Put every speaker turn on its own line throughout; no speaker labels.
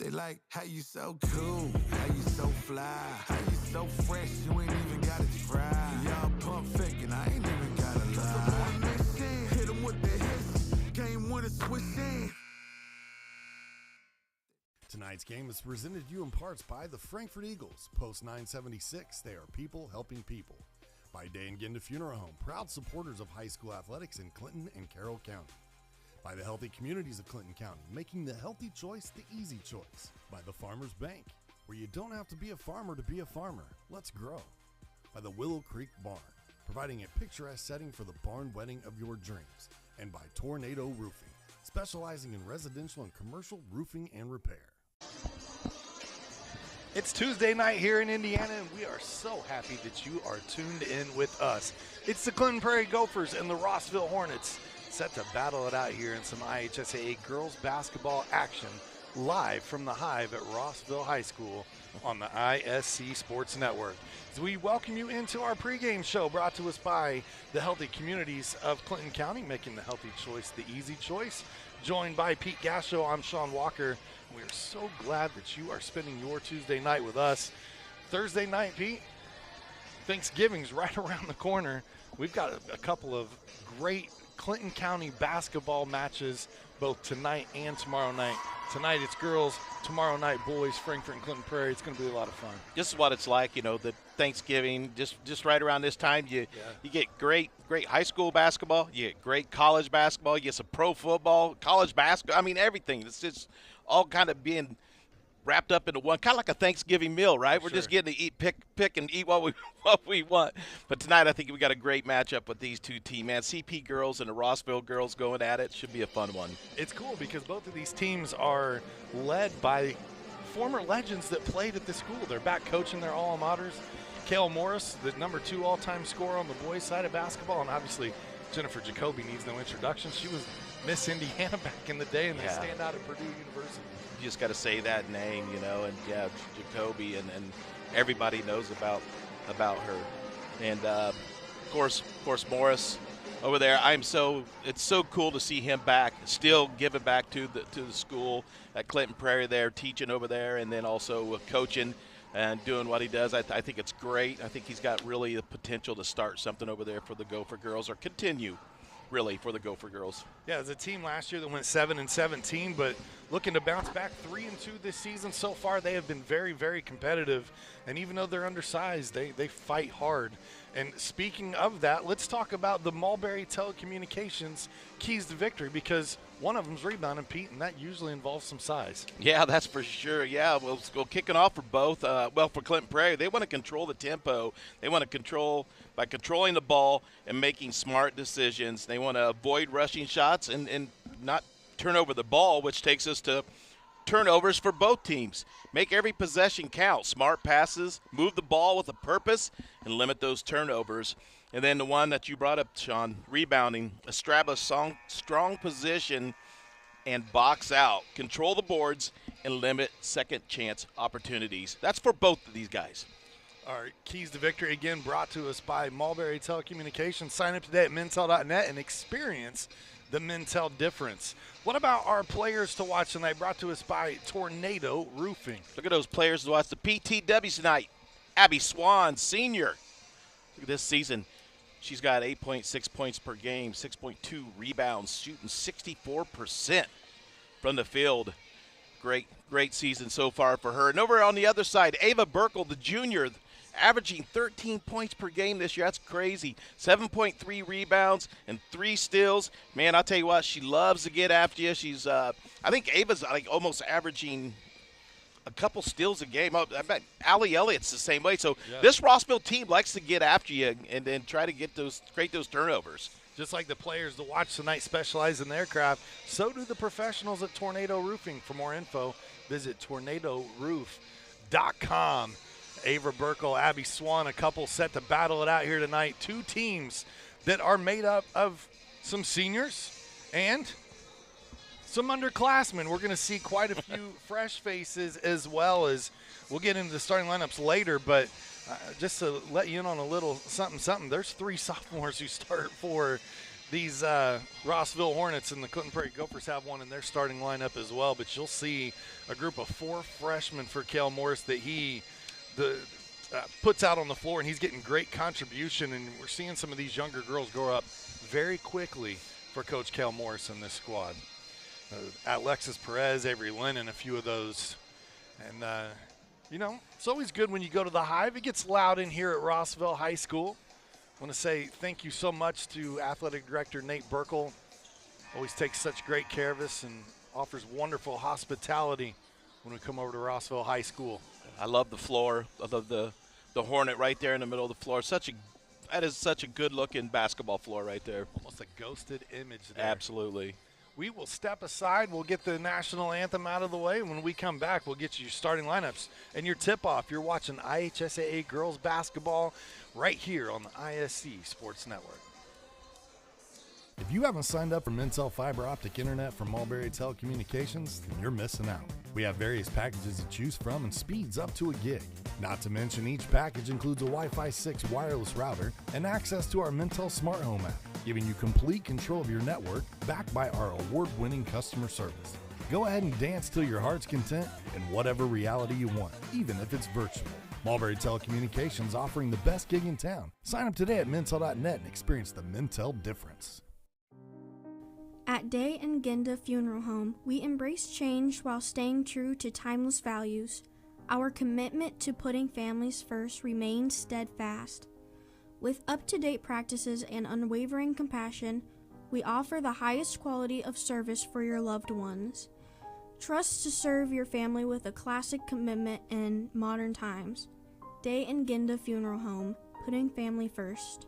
They like how you so cool, how you so fly, how you so fresh, you ain't even gotta try. Y'all pump faking, I ain't even gotta lie. Hit 'em with the hits, game winner switch in.
Tonight's game is presented to you in parts by the Frankfurt Eagles. Post 976, they are people helping people. By Day and Ginda Funeral Home, proud supporters of high school athletics in Clinton and Carroll County. By the healthy communities of Clinton County, making the healthy choice the easy choice. By the Farmers Bank, where you don't have to be a farmer to be a farmer. Let's grow. By the Willow Creek Barn, providing a picturesque setting for the barn wedding of your dreams. And by Tornado Roofing, specializing in residential and commercial roofing and repair.
It's Tuesday night here in Indiana, and we are so happy that you are tuned in with us. It's the Clinton Prairie Gophers and the Rossville Hornets set to battle it out here in some IHSAA girls basketball action live from the Hive at Rossville High School on the ISC Sports Network. As we welcome you into our pregame show brought to us by the healthy communities of Clinton County, making the healthy choice the easy choice. Joined by Pete Gasho, I'm Sean Walker. We are so glad that you are spending your Tuesday night with us. Thursday night, Pete, Thanksgiving's right around the corner. We've got a couple of great Clinton County basketball matches both tonight and tomorrow night. Tonight it's girls, tomorrow night boys, Frankfurt and Clinton Prairie. It's going to be a lot of fun.
This is what it's like, the Thanksgiving, just right around this time, you get great high school basketball, you get great college basketball, you get some pro football, college basketball, everything. It's just all kind of being wrapped up into one, kind of like a Thanksgiving meal, right? We're just getting to pick and eat what we want. But tonight I think we got a great matchup with these two teams, man. CP girls and the Rossville girls going at it. Should be a fun one.
It's cool because both of these teams are led by former legends that played at the school. They're back coaching their alma maters. Kale Morris, the number 2 all-time scorer on the boys' side of basketball, and obviously Jennifer Jacoby needs no introduction. She was Miss Indiana back in the day, and they stand out at Purdue University.
You just got to say that name, and Jacoby, and everybody knows about her. And of course Morris over there. It's so cool to see him back, still giving back to the school at Clinton Prairie there, teaching over there, and then also coaching and doing what he does. I think it's great. I think he's got really the potential to start something over there for the Gopher girls, or continue really for the Gopher girls. Yeah,
as a team last year that went 7-17, but looking to bounce back 3-2 this season so far. They have been very, very competitive, and even though they're undersized, they fight hard. And speaking of that, let's talk about the Mulberry Telecommunications keys to victory, because one of them's rebounding, Pete, and that usually involves some size.
Yeah, that's for sure. Yeah, we'll kicking off for both. For Clinton Prairie, they want to control the tempo. They want to control by controlling the ball and making smart decisions. They want to avoid rushing shots and not turn over the ball, which takes us to turnovers for both teams. Make every possession count. Smart passes, move the ball with a purpose, and limit those turnovers. And then the one that you brought up, Sean, rebounding, establish strong position and box out. Control the boards and limit second chance opportunities. That's for both of these guys.
Our keys to victory, again, brought to us by Mulberry Telecommunications. Sign up today at mintel.net and experience the Mintel difference. What about our players to watch tonight, brought to us by Tornado Roofing?
Look at those players to watch. The PTWs tonight. Abby Swan, senior. Look at this season. She's got 8.6 points per game, 6.2 rebounds, shooting 64% from the field. Great season so far for her. And over on the other side, Ava Burkle, the junior, averaging 13 points per game this year. That's crazy. 7.3 rebounds and 3 steals. Man, I'll tell you what, she loves to get after you. She's, I think Ava's almost averaging a couple steals a game. I bet Allie Elliott's the same way. So This Rossville team likes to get after you and then try to create those turnovers.
Just like the players to watch tonight specialize in their craft, so do the professionals at Tornado Roofing. For more info, visit tornadoroof.com. Ava Burkle, Abby Swan, a couple set to battle it out here tonight. Two teams that are made up of some seniors and some underclassmen. We're going to see quite a few fresh faces, as well as we'll get into the starting lineups later, but just to let you in on a little something, there's 3 sophomores who start for these Rossville Hornets and the Clinton Prairie Gophers have one in their starting lineup as well, but you'll see a group of 4 freshmen for Cale Morris that he puts out on the floor, and he's getting great contribution, and we're seeing some of these younger girls grow up very quickly for Coach Cale Morris in this squad. Alexis Perez, Avery Lennon, a few of those. And, you know, it's always good when you go to the Hive. It gets loud in here at Rossville High School. I want to say thank you so much to Athletic Director Nate Burkle. Always takes such great care of us and offers wonderful hospitality when we come over to Rossville High School.
I love the floor. I love the Hornet right there in the middle of the floor. That is such a good-looking basketball floor right there.
Almost a ghosted image there.
Absolutely.
We will step aside. We'll get the national anthem out of the way. When we come back, we'll get you your starting lineups and your tip-off. You're watching IHSAA girls basketball right here on the ISC Sports Network.
If you haven't signed up for Mintel Fiber Optic Internet from Mulberry Telecommunications, then you're missing out. We have various packages to choose from and speeds up to a gig. Not to mention each package includes a Wi-Fi 6 wireless router and access to our Mintel Smart Home app, giving you complete control of your network backed by our award-winning customer service. Go ahead and dance till your heart's content in whatever reality you want, even if it's virtual. Mulberry Telecommunications offering the best gig in town. Sign up today at Mintel.net and experience the Mintel difference.
At Day and Genda Funeral Home, we embrace change while staying true to timeless values. Our commitment to putting families first remains steadfast. With up-to-date practices and unwavering compassion, we offer the highest quality of service for your loved ones. Trust to serve your family with a classic commitment in modern times. Day and Genda Funeral Home, putting family first.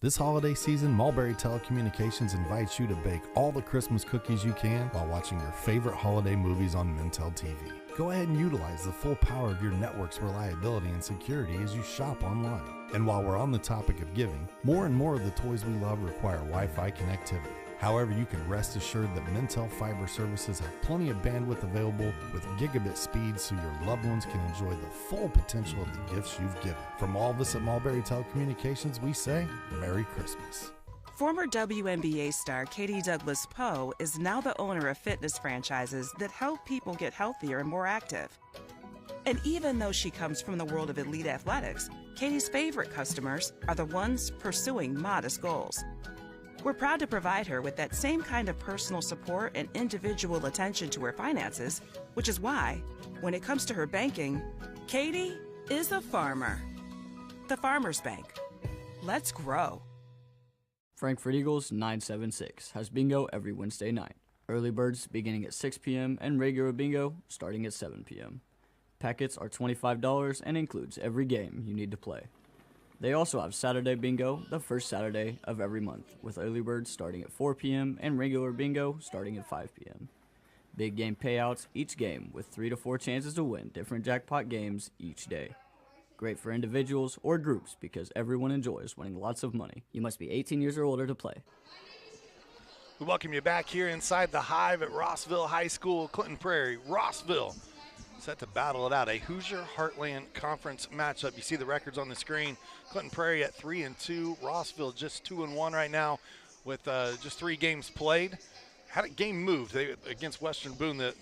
This holiday season, Mulberry Telecommunications invites you to bake all the Christmas cookies you can while watching your favorite holiday movies on Mintel TV. Go ahead and utilize the full power of your network's reliability and security as you shop online. And while we're on the topic of giving, more and more of the toys we love require Wi-Fi connectivity. However, you can rest assured that Mintel Fiber services have plenty of bandwidth available with gigabit speeds so your loved ones can enjoy the full potential of the gifts you've given. From all of us at Mulberry Telecommunications, we say Merry Christmas.
Former WNBA star Katie Douglas Poe is now the owner of fitness franchises that help people get healthier and more active. And even though she comes from the world of elite athletics, Katie's favorite customers are the ones pursuing modest goals. We're proud to provide her with that same kind of personal support and individual attention to her finances, which is why, when it comes to her banking, Katie is a farmer. The Farmers Bank. Let's grow.
Frankfurt Eagles 976 has bingo every Wednesday night. Early birds beginning at 6 p.m. and regular bingo starting at 7 p.m. Packets are $25 and includes every game you need to play. They also have Saturday bingo the first Saturday of every month, with early birds starting at 4 p.m. and regular bingo starting at 5 p.m. Big game payouts each game with 3 to 4 chances to win different jackpot games each day. Great for individuals or groups because everyone enjoys winning lots of money. You must be 18 years or older to play.
We welcome you back here inside the Hive at Rossville High School, Clinton Prairie. Rossville set to battle it out, a Hoosier Heartland Conference matchup. You see the records on the screen. Clinton Prairie at 3-2, Rossville just 2-1 right now with just 3 games played. Had a game moved against Western Boone that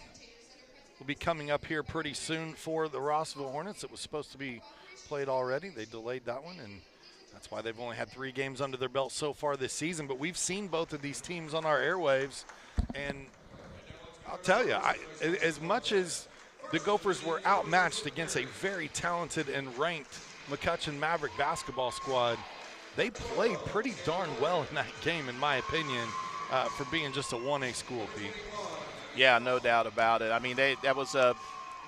will be coming up here pretty soon for the Rossville Hornets. It was supposed to be played already. They delayed that one, and that's why they've only had 3 games under their belt so far this season. But we've seen both of these teams on our airwaves, and I'll tell you, as much as the Gophers were outmatched against a very talented and ranked McCutcheon Maverick basketball squad, they played pretty darn well in that game, in my opinion, for being just a 1A school, Pete.
Yeah, no doubt about it. I mean, that was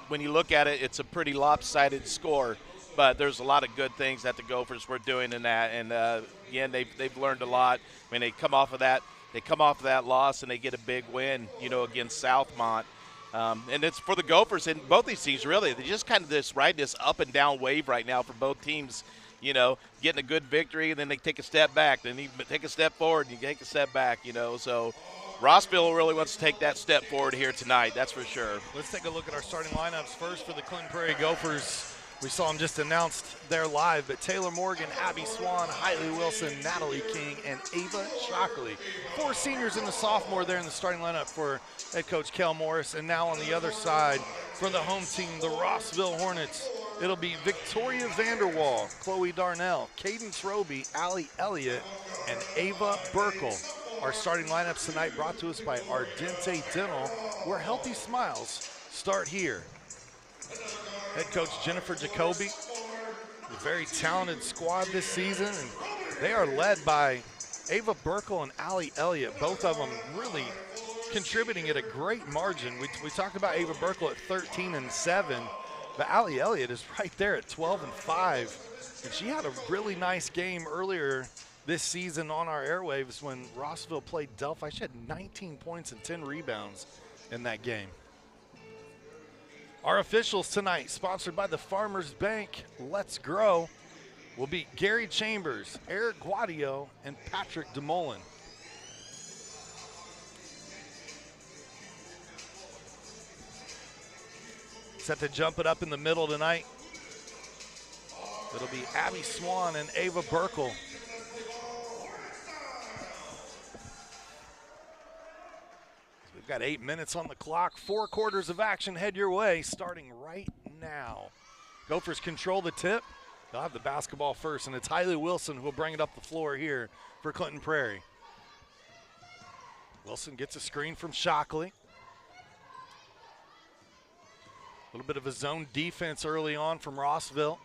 when you look at it, it's a pretty lopsided score, but there's a lot of good things that the Gophers were doing in that, and again, they've learned a lot. I mean, they come off of that loss and they get a big win, against Southmont. And it's for the Gophers in both these teams, really. They're just kind of riding this up and down wave right now for both teams, getting a good victory, and then they take a step back. Then you take a step forward, and you take a step back, So Rossville really wants to take that step forward here tonight, that's for sure.
Let's take a look at our starting lineups first for the Clinton Prairie Gophers. We saw them just announced there live, but Taylor Morgan, Abby Swan, Hailey Wilson, Natalie King, and Ava Shockley. 4 seniors and a sophomore there in the starting lineup for head coach Kel Morris. And now on the other side for the home team, the Rossville Hornets, it'll be Victoria Vanderwall, Chloe Darnell, Cadence Roby, Allie Elliott, and Ava Burkle. Our starting lineups tonight brought to us by Ardente Dental, where healthy smiles start here. Head coach Jennifer Jacoby, a very talented squad this season, and they are led by Ava Burkle and Allie Elliott, both of them really contributing at a great margin. We talked about Ava Burkle at 13-7, but Allie Elliott is right there at 12-5, and she had a really nice game earlier this season on our airwaves when Rossville played Delphi. She had 19 points and 10 rebounds in that game. Our officials tonight, sponsored by the Farmers Bank, Let's Grow, will be Gary Chambers, Eric Guadio, and Patrick DeMolin. Set to jump it up in the middle tonight. It'll be Abby Swan and Ava Burkle. We've got 8 minutes on the clock. 4 quarters of action head your way, starting right now. Gophers control the tip. They'll have the basketball first, and it's Hailey Wilson who will bring it up the floor here for Clinton Prairie. Wilson gets a screen from Shockley. A little bit of a zone defense early on from Rossville.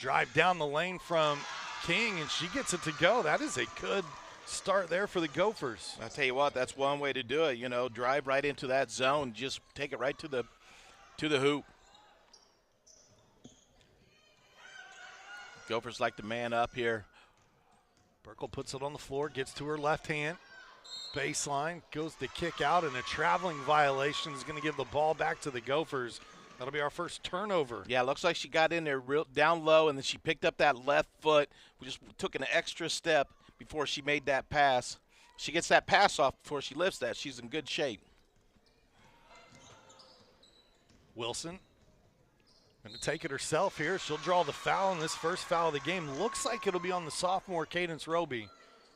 Drive down the lane from King, and she gets it to go. That is a good start there for the Gophers.
I'll tell you what, that's one way to do it. You know, drive right into that zone. Just take it right to the hoop. Gophers like to man up here.
Burkle puts it on the floor, gets to her left hand. Baseline, goes to kick out, and a traveling violation is going to give the ball back to the Gophers. That'll be our first turnover.
Yeah, looks like she got in there real down low, and then she picked up that left foot. We just took an extra step before she made that pass. She gets that pass off before she lifts that. She's in good shape.
Wilson going to take it herself here. She'll draw the foul, and this first foul of the game looks like it'll be on the sophomore Cadence Roby.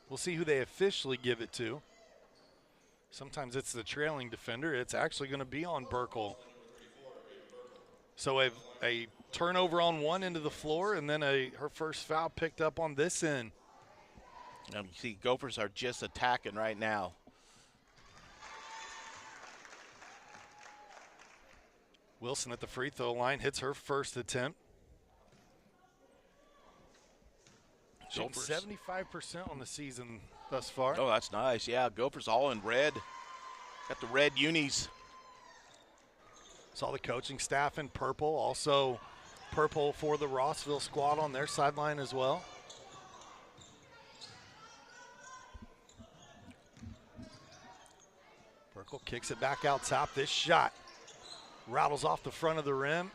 We'll see who they officially give it to. Sometimes it's the trailing defender. It's actually going to be on Burkle. So a turnover on one end of the floor, and then her first foul picked up on this end.
You see, Gophers are just attacking right now.
Wilson at the free throw line hits her first attempt. Shooting 75% on the season thus far.
Oh, that's nice. Yeah, Gophers all in red. Got the red unis.
Saw the coaching staff in purple. Also purple for the Rossville squad on their sideline as well. Burkle kicks it back out top. This shot rattles off the front of the rim.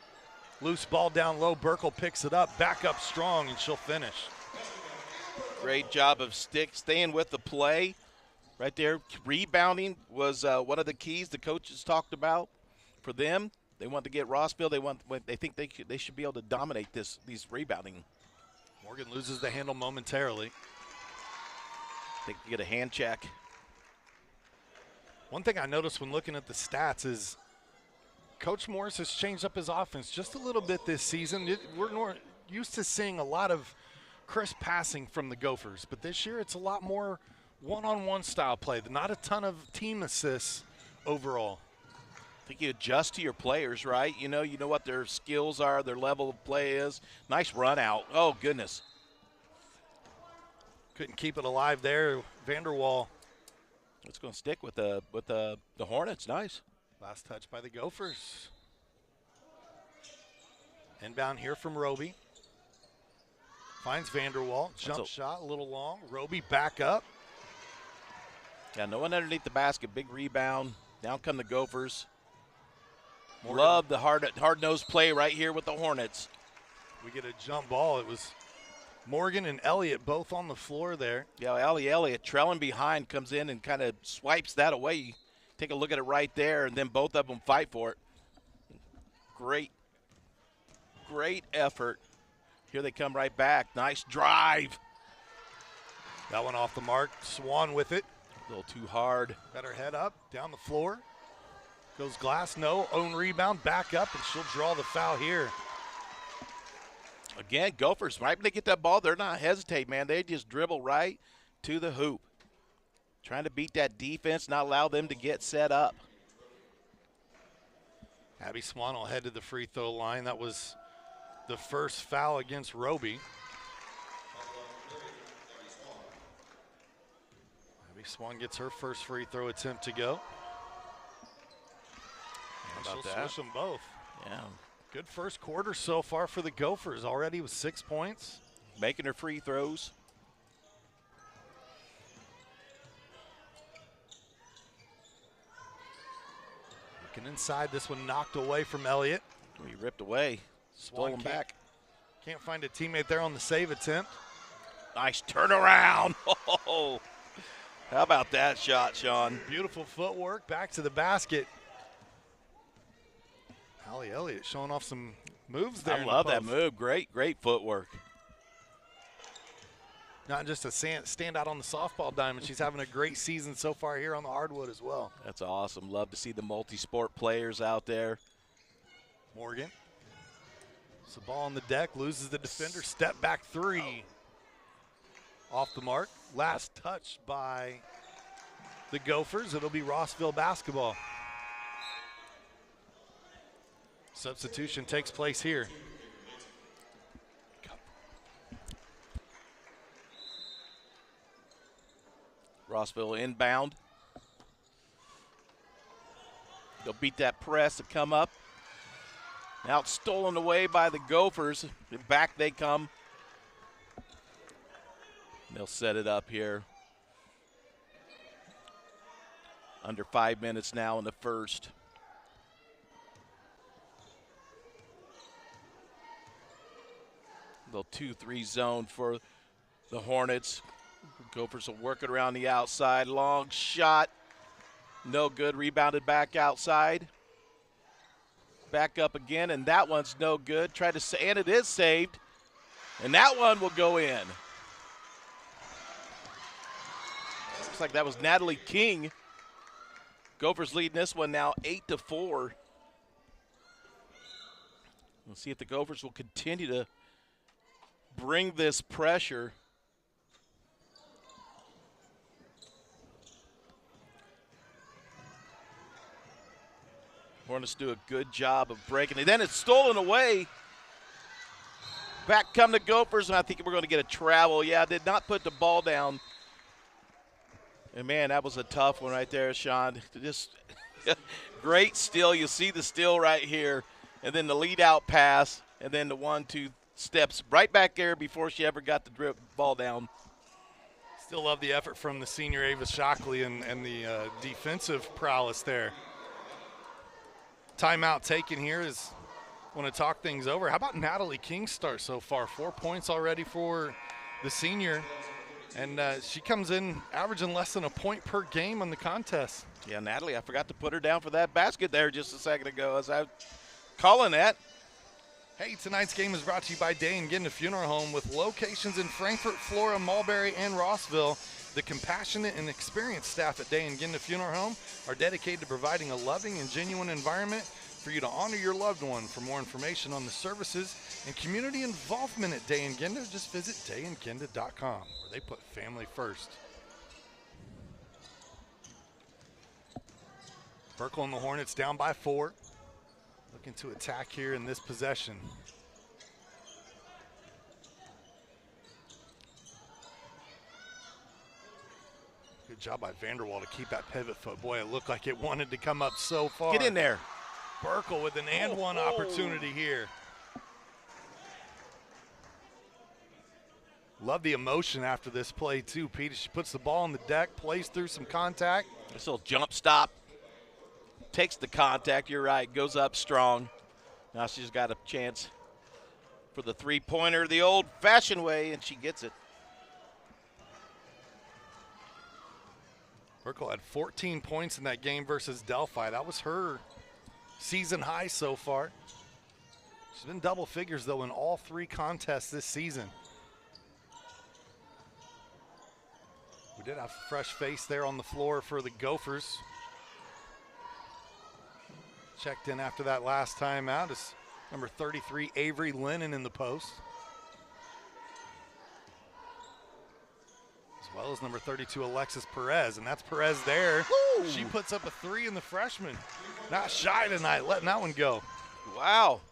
Loose ball down low. Burkle picks it up, back up strong, and she'll finish.
Great job of staying with the play right there. Rebounding was one of the keys the coaches talked about for them. They want to get Rossville. They think they should be able to dominate these rebounding.
Morgan loses the handle momentarily.
They can get a hand check.
One thing I noticed when looking at the stats is Coach Morris has changed up his offense just a little bit this season. We're more used to seeing a lot of crisp passing from the Gophers, but this year it's a lot more one-on-one style play. Not a ton of team assists overall.
I think you adjust to your players, right? You know what their skills are, their level of play is. Nice run out. Oh, goodness.
Couldn't keep it alive there. Vanderwall.
It's going to stick with the Hornets. Nice.
Last touch by the Gophers. Inbound here from Roby. Finds Vanderwall. Jump shot, a little long. Roby back up.
Yeah, no one underneath the basket. Big rebound. Down come the Gophers.
Morgan.
Love the hard-nosed play right here with the Hornets.
We get a jump ball. It was Morgan and Elliott both on the floor there.
Yeah, Elliott trailing behind comes in and kind of swipes that away. Take a look at it right there, and then both of them fight for it. Great great effort. Here they come right back. Nice drive.
That one off the mark. Swan with it.
A little too hard.
Got her head up, down the floor. Goes Glass, no. Own rebound, back up, and she'll draw the foul here.
Again, Gophers, right when they get that ball, they're not hesitate, man. They just dribble right to the hoop. Trying to beat that defense, not allow them to get set up.
Abby Swan will head to the free throw line. That was the first foul against Roby. Abby Swan gets her first free throw attempt to go.
How about
she'll
that?
switch them both.
Yeah.
Good first quarter so far for the Gophers. Already with 6 points.
Making her free throws.
Looking inside, this one knocked away from Elliott.
He ripped away. Stole him back.
Can't find a teammate there on the save attempt.
Nice turnaround. Oh, how about that shot, Sean?
Beautiful footwork, back to the basket. Hallie Elliott showing off some moves there.
I love that move. Great footwork.
Not just a standout on the softball diamond. She's having a great season so far here on the hardwood as well.
That's awesome. Love to see the multi-sport players out there.
Morgan. It's the ball on the deck, loses the defender. Step back three. Off the mark. Last touch by the Gophers. It'll be Rossville basketball. Substitution takes place here.
Rossville inbound. They'll beat that press to come up. Now it's stolen away by the Gophers. Back they come. They'll set it up here. Under 5 minutes now in the first. Little 2-3 zone for the Hornets. Gophers will work it around the outside. Long shot. No good. Rebounded back outside. Back up again, and that one's no good. Tried to say, and it is saved. And that one will go in. Looks like that was Natalie King. Gophers leading this one now 8-4. We'll see if the Gophers will continue to bring this pressure. Hornets do a good job of breaking it. Then it's stolen away. Back come the Gophers, and I think we're going to get a travel. Yeah, did not put the ball down. And, man, that was a tough one right there, Sean. Just great steal. You see the steal right here. And then the lead-out pass, and then the 1-2 steps right back there before she ever got the ball down.
Still love the effort from the senior Ava Shockley and the defensive prowess there. Timeout taken here is want to talk things over. How about Natalie King's start so far? 4 points already for the senior. And she comes in averaging less than a point per game on the contest.
Yeah, Natalie, I forgot to put her down for that basket there just a second ago as I was calling that.
Hey, tonight's game is brought to you by Day and Ginda Funeral Home with locations in Frankfort, Flora, Mulberry, and Rossville. The compassionate and experienced staff at Day and Ginda Funeral Home are dedicated to providing a loving and genuine environment for you to honor your loved one. For more information on the services and community involvement at Day and Ginda, just visit dayandginda.com, where they put family first. Burkle and the Hornets down by 4. Looking to attack here in this possession. Good job by Vanderwall to keep that pivot foot. Boy, it looked like it wanted to come up so far.
Get in there.
Burkle with an and one opportunity here. Love the emotion after this play too, Pete. She puts the ball on the deck, plays through some contact.
This little jump stop. Takes the contact, you're right, goes up strong. Now she's got a chance for the three-pointer the old-fashioned way, and she gets it.
Burkle had 14 points in that game versus Delphi. That was her season high so far. She's been double figures, though, in all 3 contests this season. We did have a fresh face there on the floor for the Gophers. Checked in after that last time out is number 33, Avery Lennon, in the post. As well as number 32, Alexis Perez, and that's Perez there.
Woo!
She puts up a 3 in the freshman. Not shy tonight, letting that one go.
Wow.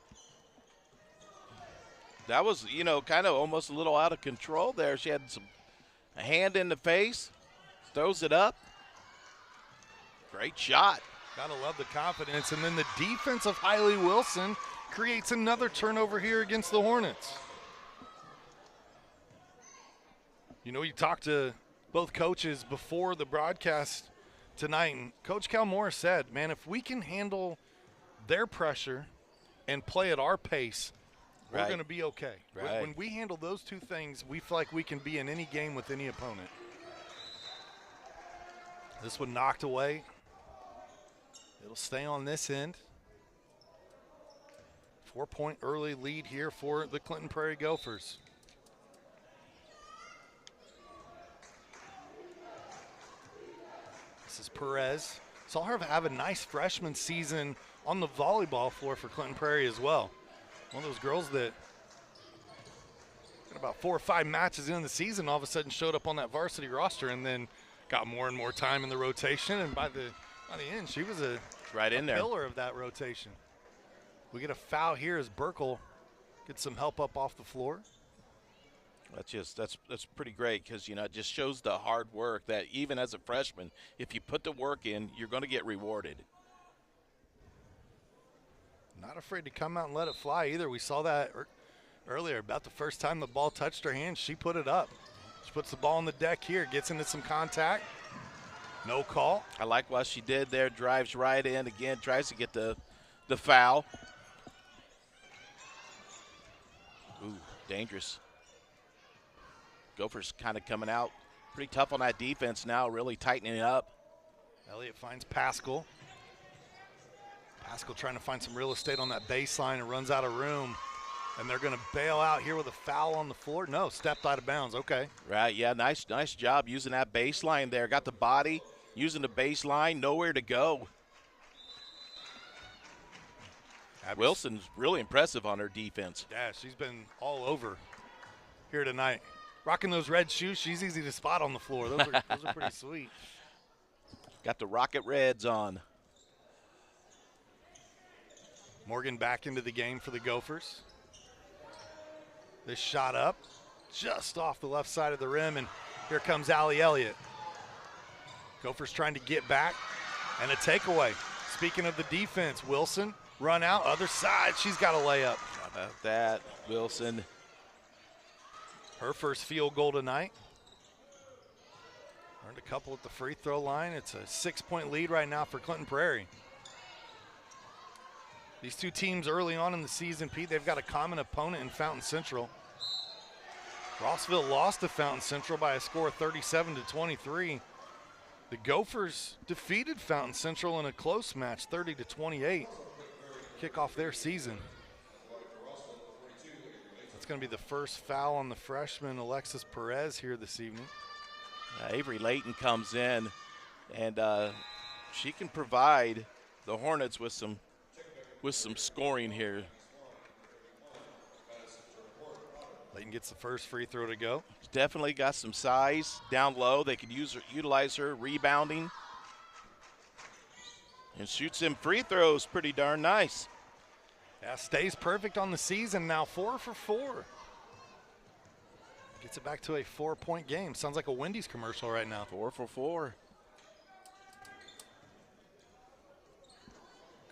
That was, you know, kind of almost a little out of control there. She had a hand in the face, throws it up. Great shot.
Gotta love the confidence. And then the defense of Hailey Wilson creates another turnover here against the Hornets. You know, you talked to both coaches before the broadcast tonight, and Coach Cal Morris said, man, if we can handle their pressure and play at our pace, we're going to be okay.
Right.
When we handle those 2 things, we feel like we can be in any game with any opponent. This one knocked away. It'll stay on this end. 4-point early lead here for the Clinton Prairie Gophers. This is Perez. Saw her have a nice freshman season on the volleyball floor for Clinton Prairie as well. One of those girls that got about 4 or 5 matches in the season, all of a sudden showed up on that varsity roster and then got more and more time in the rotation. And by the end, she was a pillar of that rotation. We get a foul here as Burkle gets some help up off the floor.
That's pretty great because, you know, it just shows the hard work that even as a freshman, if you put the work in, you're going to get rewarded.
Not afraid to come out and let it fly either. We saw that earlier. About the first time the ball touched her hand, she put it up. She puts the ball on the deck here, gets into some contact. No call.
I like what she did there. Drives right in again, tries to get the foul. Ooh, dangerous. Gophers kind of coming out pretty tough on that defense now, really tightening it up.
Elliott finds Pascal. Pascal trying to find some real estate on that baseline and runs out of room. And they're going to bail out here with a foul on the floor. No, stepped out of bounds. Okay.
Right, yeah, nice job using that baseline there. Got the body, using the baseline, nowhere to go. Wilson's really impressive on her defense.
Yeah, she's been all over here tonight. Rocking those red shoes, she's easy to spot on the floor. Those are pretty sweet.
Got the Rocket Reds on.
Morgan back into the game for the Gophers. This shot up just off the left side of the rim, and here comes Allie Elliott. Gophers trying to get back, and a takeaway. Speaking of the defense, Wilson, run out, other side, she's got a layup.
How about that, Wilson?
Her first field goal tonight. Earned a couple at the free throw line. It's a 6-point lead right now for Clinton Prairie. These 2 teams early on in the season, Pete, they've got a common opponent in Fountain Central. Rossville lost to Fountain Central by a score of 37-23. The Gophers defeated Fountain Central in a close match, 30-28. Kick off their season. That's going to be the first foul on the freshman, Alexis Perez, here this evening.
Avery Layton comes in, and she can provide the Hornets with some scoring here.
Layton gets the first free throw to go.
She's definitely got some size down low. They could utilize her rebounding. And shoots some free throws pretty darn nice.
Yeah, stays perfect on the season now, 4 for 4. Gets it back to a 4-point game. Sounds like a Wendy's commercial right now.
4 for 4.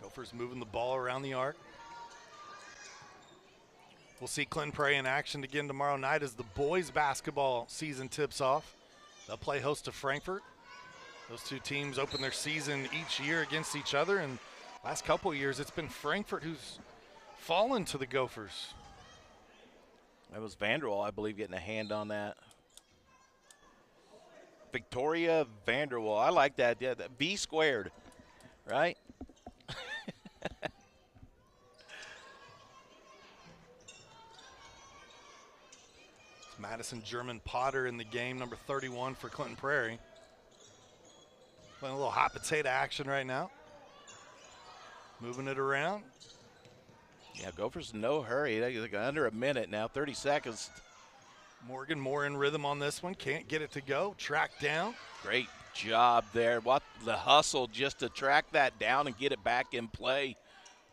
Gophers moving the ball around the arc. We'll see Clinton Prairie in action again tomorrow night as the boys basketball season tips off. They'll play host to Frankfort. Those 2 teams open their season each year against each other, and last couple of years it's been Frankfort who's fallen to the Gophers.
That was Vanderwall, I believe, getting a hand on that. Victoria Vanderwall. I like that. Yeah, that V squared, right?
Madison German Potter in the game, number 31 for Clinton Prairie. Playing a little hot potato action right now. Moving it around.
Yeah, Gophers in no hurry. They're under a minute now, 30 seconds.
Morgan more in rhythm on this one. Can't get it to go. Track down.
Great job there. What the hustle just to track that down and get it back in play.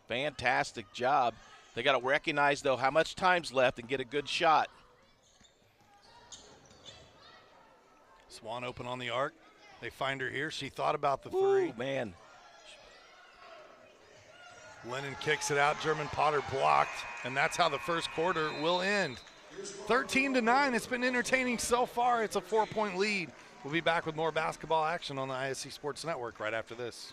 Fantastic job. They got to recognize, though, how much time's left and get a good shot.
Swan open on the arc. They find her here. She thought about the
Ooh,
three.
Man.
Lennon kicks it out. German Potter blocked. And that's how the first quarter will end. 13-9. It's been entertaining so far. It's a 4-point lead. We'll be back with more basketball action on the ISC Sports Network right after this.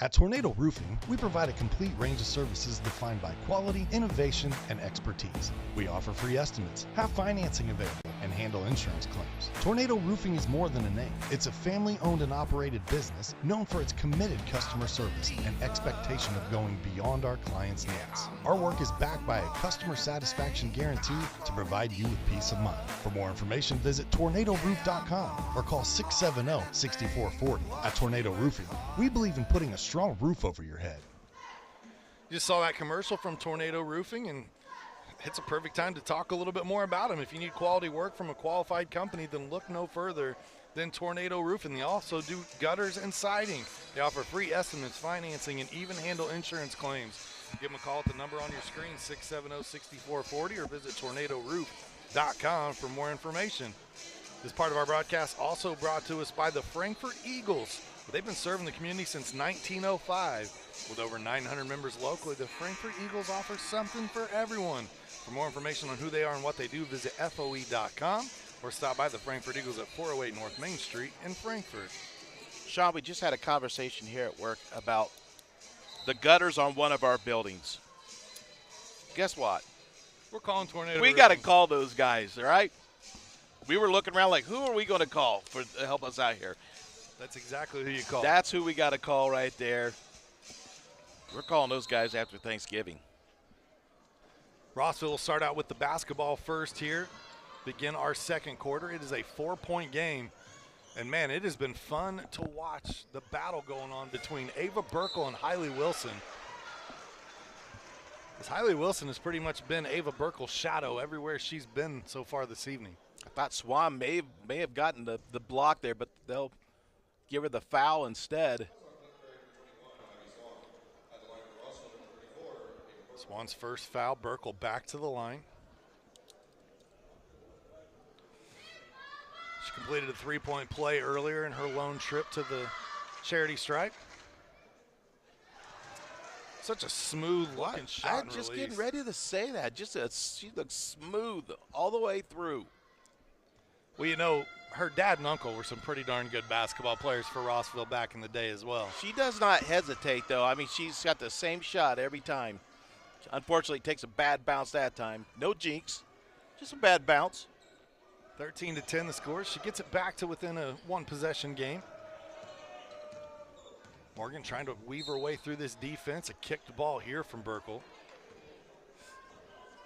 At Tornado Roofing, we provide a complete range of services defined by quality, innovation, and expertise. We offer free estimates, have financing available, and handle insurance claims. Tornado Roofing is more than a name. It's a family-owned and operated business known for its committed customer service and expectation of going beyond our clients' needs. Our work is backed by a customer satisfaction guarantee to provide you with peace of mind. For more information, visit tornadoroof.com or call 670-6440. At Tornado Roofing, we believe in putting a strong roof over your head.
You just saw that commercial from Tornado Roofing, and it's a perfect time to talk a little bit more about them. If you need quality work from a qualified company, then look no further than Tornado Roofing. They also do gutters and siding. They offer free estimates, financing, and even handle insurance claims. Give them a call at the number on your screen, 670-6440, or visit tornadoroof.com for more information. This part of our broadcast also brought to us by the Frankfort Eagles. They've been serving the community since 1905. With over 900 members locally, the Frankfort Eagles offer something for everyone. For more information on who they are and what they do, visit FOE.com or stop by the Frankfort Eagles at 408 North Main Street in Frankfort.
Sean, we just had a conversation here at work about the gutters on one of our buildings. Guess what?
We're calling Tornado
We got to call those guys, all right? We were looking around like, who are we going to call to help us out here?
That's exactly who you call.
That's who we got to call right there. We're calling those guys after Thanksgiving.
Rossville will start out with the basketball first here. Begin our second quarter. It is a 4-point game. And, man, it has been fun to watch the battle going on between Ava Burkle and Hailey Wilson. As Hailey Wilson has pretty much been Ava Burkle's shadow everywhere she's been so far this evening.
I thought Swan may have gotten the block there, but they'll give her the foul instead.
Swan's first foul. Burkle back to the line. She completed a 3-point play earlier in her lone trip to the charity stripe. Such a smooth looking shot.
I'm just getting ready to say that. She looks smooth all the way through.
Well, you know, her dad and uncle were some pretty darn good basketball players for Rossville back in the day as well.
She does not hesitate, though. I mean, she's got the same shot every time. Unfortunately, it takes a bad bounce that time. No jinx, just a bad bounce.
13-10 the score. She gets it back to within a one-possession game. Morgan trying to weave her way through this defense. A kicked ball here from Burkle.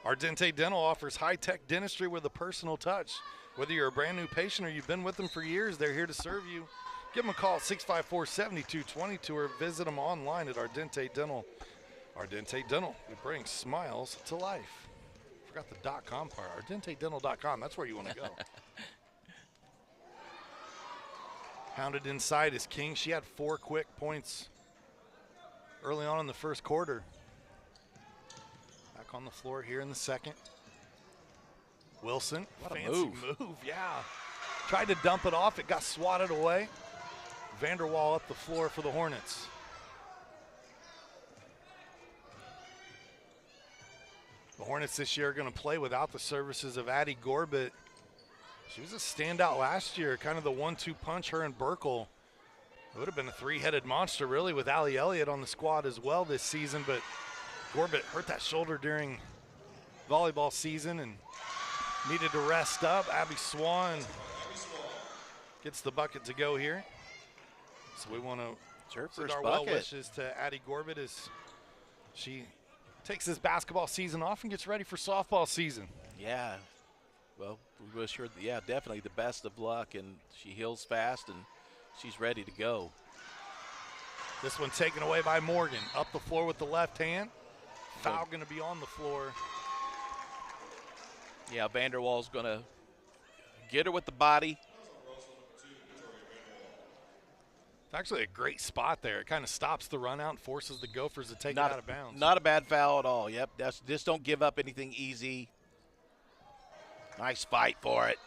Ardente Dental offers high-tech dentistry with a personal touch. Whether you're a brand new patient or you've been with them for years, they're here to serve you. Give them a call at 654-7222 or visit them online at Ardente Dental. Ardente Dental, we bring smiles to life. Forgot the .com part. ArdenteDental.com, that's where you want to go. Hounded inside is King. She had 4 quick points early on in the first quarter. Back on the floor here in the second. Wilson,
what a
fancy move, yeah. Tried to dump it off, it got swatted away. Vanderwall up the floor for the Hornets. The Hornets this year are going to play without the services of Addie Gorbett. She was a standout last year, kind of the 1-2 punch, her and Burkle. It would have been a 3-headed monster, really, with Allie Elliott on the squad as well this season, but Gorbett hurt that shoulder during volleyball season and needed to rest up. Abby Swan gets the bucket to go here. So we want to send our well wishes to Addie Gorbett as she takes this basketball season off and gets ready for softball season.
Yeah, Well, we wish her, yeah, definitely the best of luck, and she heals fast, and she's ready to go.
This one taken away by Morgan. Up the floor with the left hand. Foul going to be on the floor.
Yeah, Vanderwall's going to get her with the body.
It's actually a great spot there. It kind of stops the run out and forces the Gophers to take it out of bounds.
Not a bad foul at all. Yep, just don't give up anything easy. Nice fight for it.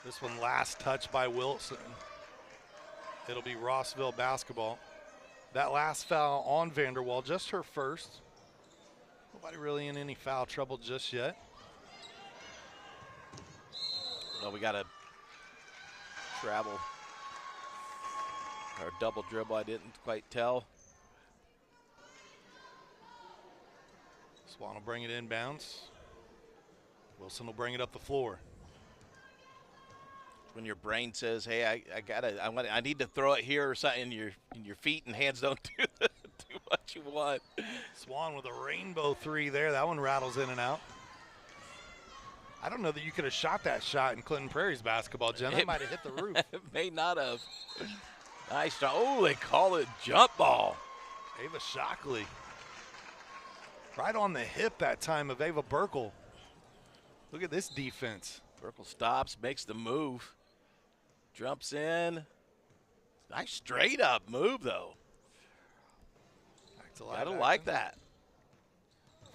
This one last touch by Wilson. It'll be Rossville basketball. That last foul on Vanderwall, just her first. Nobody really in any foul trouble just yet.
Well, we got to travel. Or double dribble, I didn't quite tell.
Swan will bring it inbounds. Wilson will bring it up the floor.
When your brain says, "Hey, I need to throw it here or something," and your feet and hands don't do what you want.
Swan with a rainbow three there. That one rattles in and out. I don't know that you could have shot that shot in Clinton Prairie's basketball, Jen. That might have hit the roof.
It may not have. Nice shot. Oh, they call it jump ball.
Ava Shockley. Right on the hip that time of Ava Burkle. Look at this defense.
Burkle stops, makes the move. Jumps in. Nice straight up move, though. Gotta like that.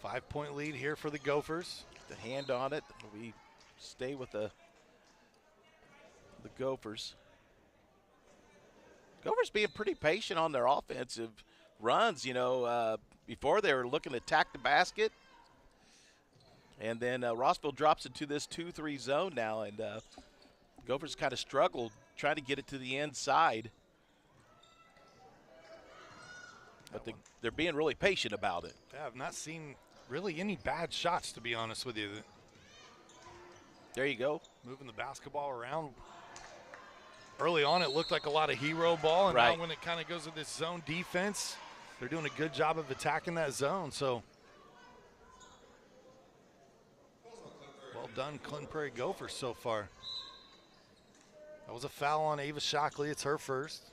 5-point lead here for the Gophers.
The hand on it. We stay with the Gophers. Gophers being pretty patient on their offensive runs. You know, before they were looking to attack the basket. And then Rossville drops into this 2-3 zone now, and Gophers kind of struggled trying to get it to the inside. But they're being really patient about it.
Yeah, I've not seen really any bad shots, to be honest with you.
There you go.
Moving the basketball around. Early on, it looked like a lot of hero ball, and
right.
Now when it kind of goes to this zone defense, they're doing a good job of attacking that zone. So, well done, Clinton Prairie Gophers so far. That was a foul on Ava Shockley. It's her first.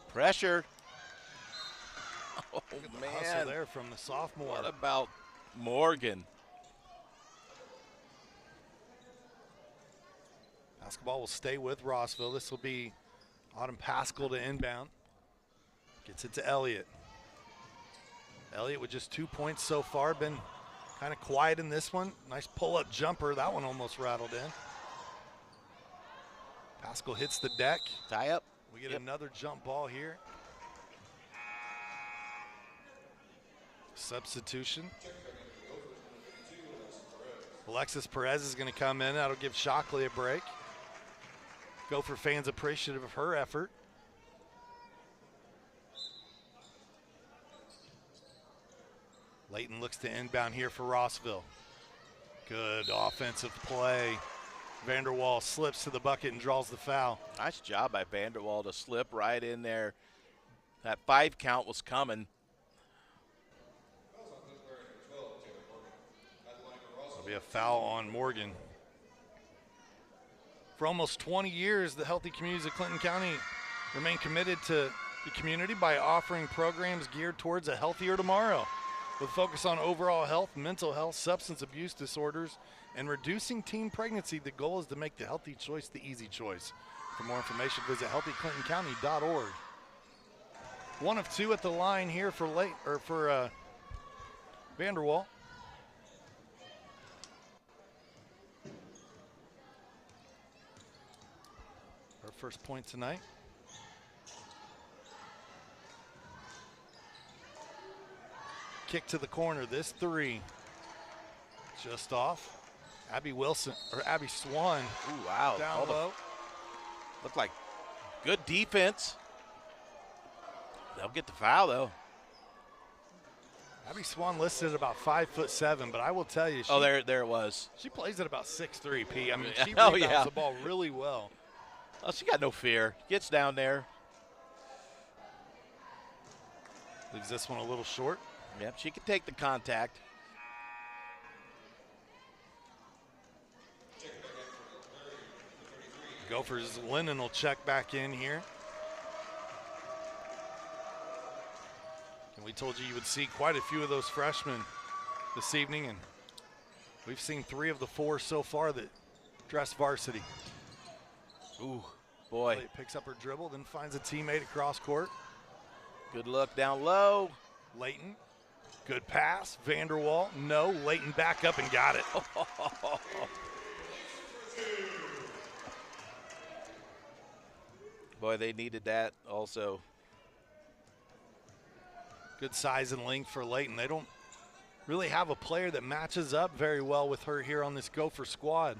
Pressure. Oh,
man. Hustle there from the sophomore.
What about Morgan?
Basketball will stay with Rossville. This will be Autumn Pascal to inbound. Gets it to Elliott. Elliott with just 2 points so far. Been kind of quiet in this one. Nice pull-up jumper. That one almost rattled in. Pascal hits the deck.
Tie up.
We get another jump ball here. Substitution. Alexis Perez is going to come in. That'll give Shockley a break. Gopher fans appreciative of her effort. Layton looks to inbound here for Rossville. Good offensive play. Vanderwall slips to the bucket and draws the foul.
Nice job by Vanderwall to slip right in there. That 5 count was coming.
There'll be a foul on Morgan. For almost 20 years, the Healthy Communities of Clinton County remain committed to the community by offering programs geared towards a healthier tomorrow. With focus on overall health, mental health, substance abuse disorders, and reducing teen pregnancy, the goal is to make the healthy choice the easy choice. For more information, visit healthyclintoncounty.org. 1 of 2 at the line here for Vanderwall. Her first point tonight. Kick to the corner. This 3 just off. Abby Swan.
Ooh, wow.
Down low.
Looked like good defense. They'll get the foul, though.
Abby Swan listed at about 5'7", but I will tell you.
There it was.
She plays at about 6'3", P. I mean, she
Oh,
rebounds
yeah.
the ball really well.
Oh, she got no fear. Gets down there.
Leaves this one a little short.
Yep, she can take the contact.
Gophers, Lennon will check back in here. And we told you would see quite a few of those freshmen this evening, and we've seen 3 of the 4 so far that dress varsity.
Ooh, boy.
Play picks up her dribble, then finds a teammate across court.
Good look down low.
Layton, good pass. Vanderwall, no. Layton back up and got it.
Boy, they needed that also.
Good size and length for Layton. They don't really have a player that matches up very well with her here on this Gopher squad.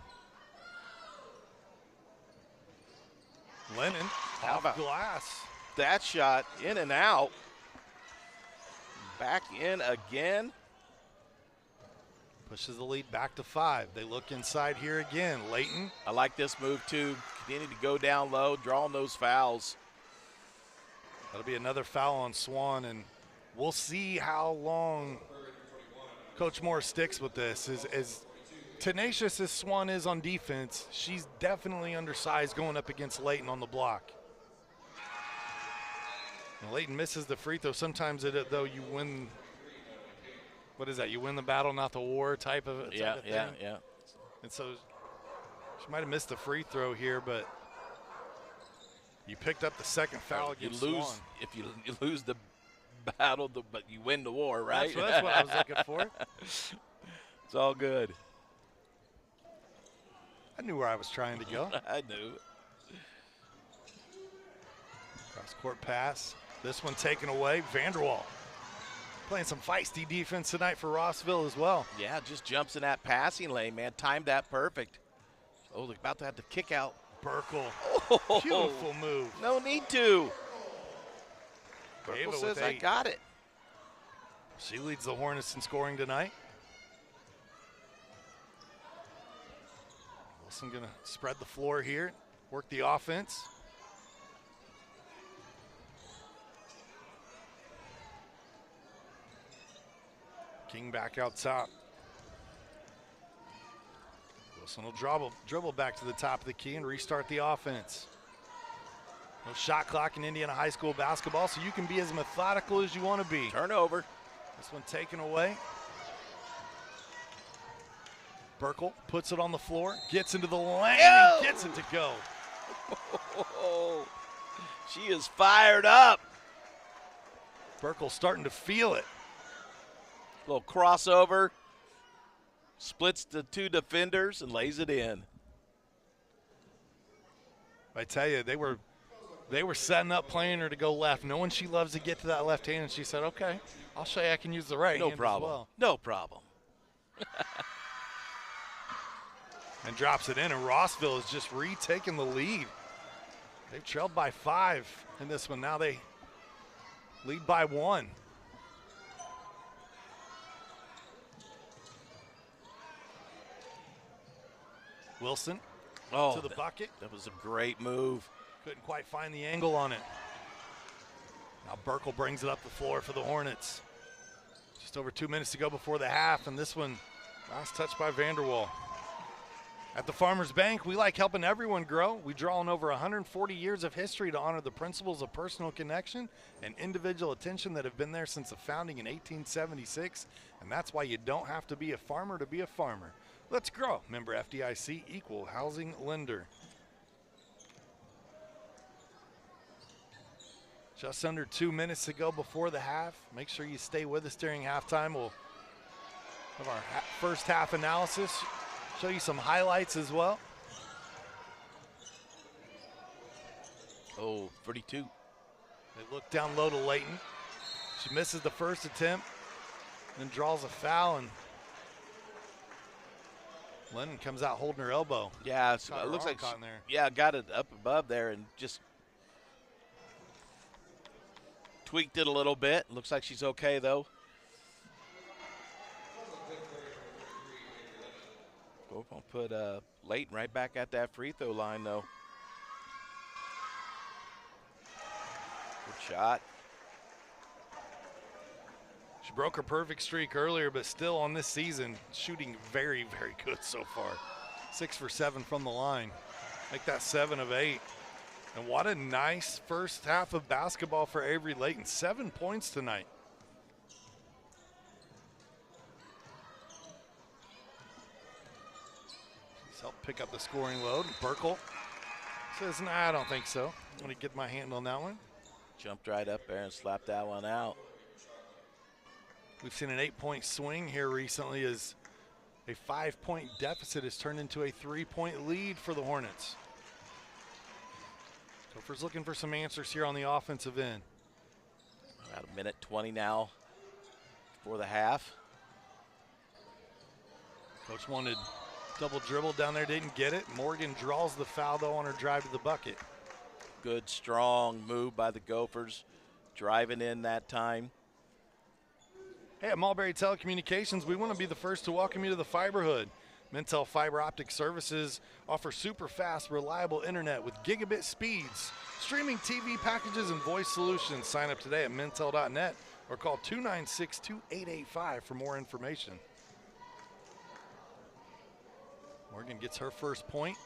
Lennon off glass.
That shot in and out. Back in again.
Pushes the lead back to 5. They look inside here again. Layton.
I like this move too. Continue to go down low, drawing those fouls.
That'll be another foul on Swan, and we'll see how long Coach Moore sticks with this. As tenacious as Swan is on defense, she's definitely undersized going up against Layton on the block. And Layton misses the free throw. Sometimes, though, you win. What is that? You win the battle, not the war type of thing.
Yeah.
And so she might have missed the free throw here, but you picked up the second foul against Swan.
If you lose the battle, but you win the war, right?
That's what I was looking for.
It's all good.
I knew where I was trying to go.
I knew.
Cross-court pass. This one taken away. Vanderwall playing some feisty defense tonight for Rossville as well.
Yeah, just jumps in that passing lane, man. Timed that perfect. Oh, they're about to have to kick out.
Burkle.
Oh,
beautiful move.
No need to.
Ava
Burkle says,
with
I
8.
got it.
She leads the Hornets in scoring tonight. Wilson going to spread the floor here, work the offense. King back out top. Wilson will dribble back to the top of the key and restart the offense. No shot clock in Indiana high school basketball, so you can be as methodical as you want to be.
Turnover.
This one taken away. Burkle puts it on the floor, gets into the lane, and gets it to go.
She is fired up.
Burkle starting to feel it.
Little crossover. Splits the 2 defenders and lays it in.
I tell you, they were setting up playing her to go left, knowing she loves to get to that left hand, and she said, okay, I'll show you I can use the right hand
problem.
as well.
No problem.
And drops it in, and Rossville is just retaking the lead. They've trailed by 5 in this one. Now they lead by 1. Wilson to the bucket.
That was a great move.
Couldn't quite find the angle on it. Now Burkle brings it up the floor for the Hornets. Just over 2 minutes to go before the half, and this one, last touch by Vanderwall. At the Farmers Bank, we like helping everyone grow. We draw on over 140 years of history to honor the principles of personal connection and individual attention that have been there since the founding in 1876, and that's why you don't have to be a farmer to be a farmer. Let's grow. Member FDIC, equal housing lender. Just under 2 minutes to go before the half. Make sure you stay with us during halftime. We'll have our first half analysis. Show you some highlights as well.
32.
They look down low to Layton. She misses the first attempt, then draws a foul, and Lennon comes out holding her elbow.
Yeah, it looks like got it up above there and just tweaked it a little bit. Looks like she's okay, though. I'll put Layton right back at that free throw line, though. Good shot.
She broke her perfect streak earlier, but still on this season, shooting very, very good so far. 6 for 7 from the line. Make that 7 of 8. And what a nice first half of basketball for Avery Layton. 7 points tonight. He's helped pick up the scoring load. Burkle says, nah, I don't think so. I'm going to get my hand on that one.
Jumped right up there and slapped that one out.
We've seen an 8-point swing here recently as a 5-point deficit has turned into a 3-point lead for the Hornets. Gophers looking for some answers here on the offensive end.
About a minute 20 now for the half.
Coach wanted double dribble down there, didn't get it. Morgan draws the foul though on her drive to the bucket.
Good, strong move by the Gophers, driving in that time.
Hey, at Mulberry Telecommunications, we want to be the first to welcome you to the Fiberhood. Mintel Fiber Optic Services offer super fast, reliable internet with gigabit speeds, streaming TV packages, and voice solutions. Sign up today at mintel.net or call 296-2885 for more information. Morgan gets her first point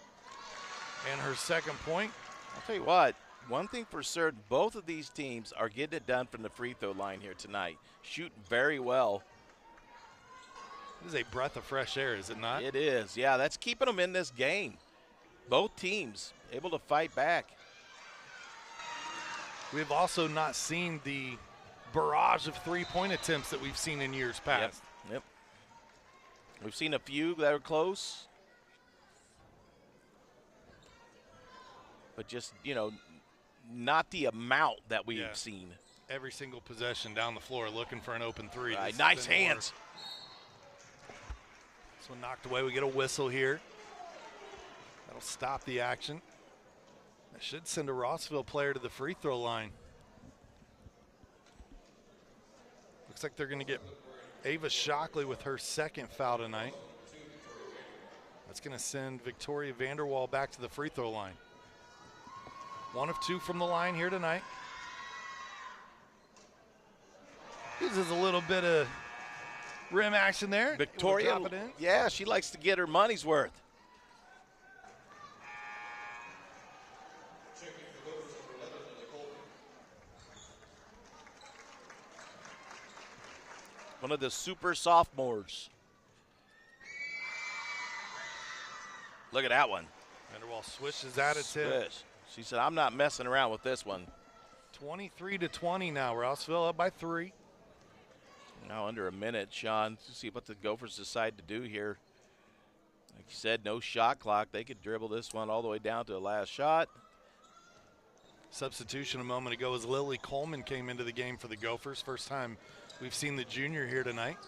and her second point.
I'll tell you what, one thing for certain, both of these teams are getting it done from the free throw line here tonight. Shooting very well.
This is a breath of fresh air, is it not?
It is, yeah. That's keeping them in this game. Both teams able to fight back.
We've also not seen the barrage of three-point attempts that we've seen in years past.
Yep. We've seen a few that are close. But just, you know, not the amount that we've seen.
Every single possession down the floor looking for an open three.
Right, nice hands.
This one knocked away. We get a whistle here. That'll stop the action. That should send a Rossville player to the free throw line. Looks like they're going to get Ava Shockley with her second foul tonight. That's going to send Victoria Vanderwall back to the free throw line. 1 of 2 from the line here tonight. Uses a little bit of rim action there.
Victoria,
drop it in.
Yeah, she likes to get her money's worth. One of the super sophomores. Look at that one.
Vanderwall switches at it.
She said, I'm not messing around with this one.
23-20 now. Rossville up by 3.
Now under a minute, Sean, to see what the Gophers decide to do here. Like you said, no shot clock. They could dribble this one all the way down to the last shot.
Substitution a moment ago as Lily Coleman came into the game for the Gophers. First time we've seen the junior here tonight.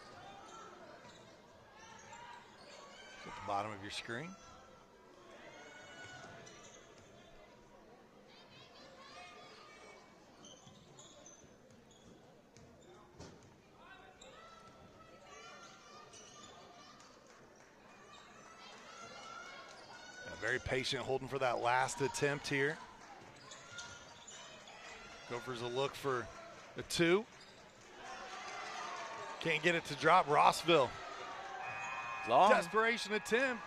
At the bottom of your screen. Very patient, holding for that last attempt here. Gophers a look for a 2. Can't get it to drop. Rossville.
Long.
Desperation attempt.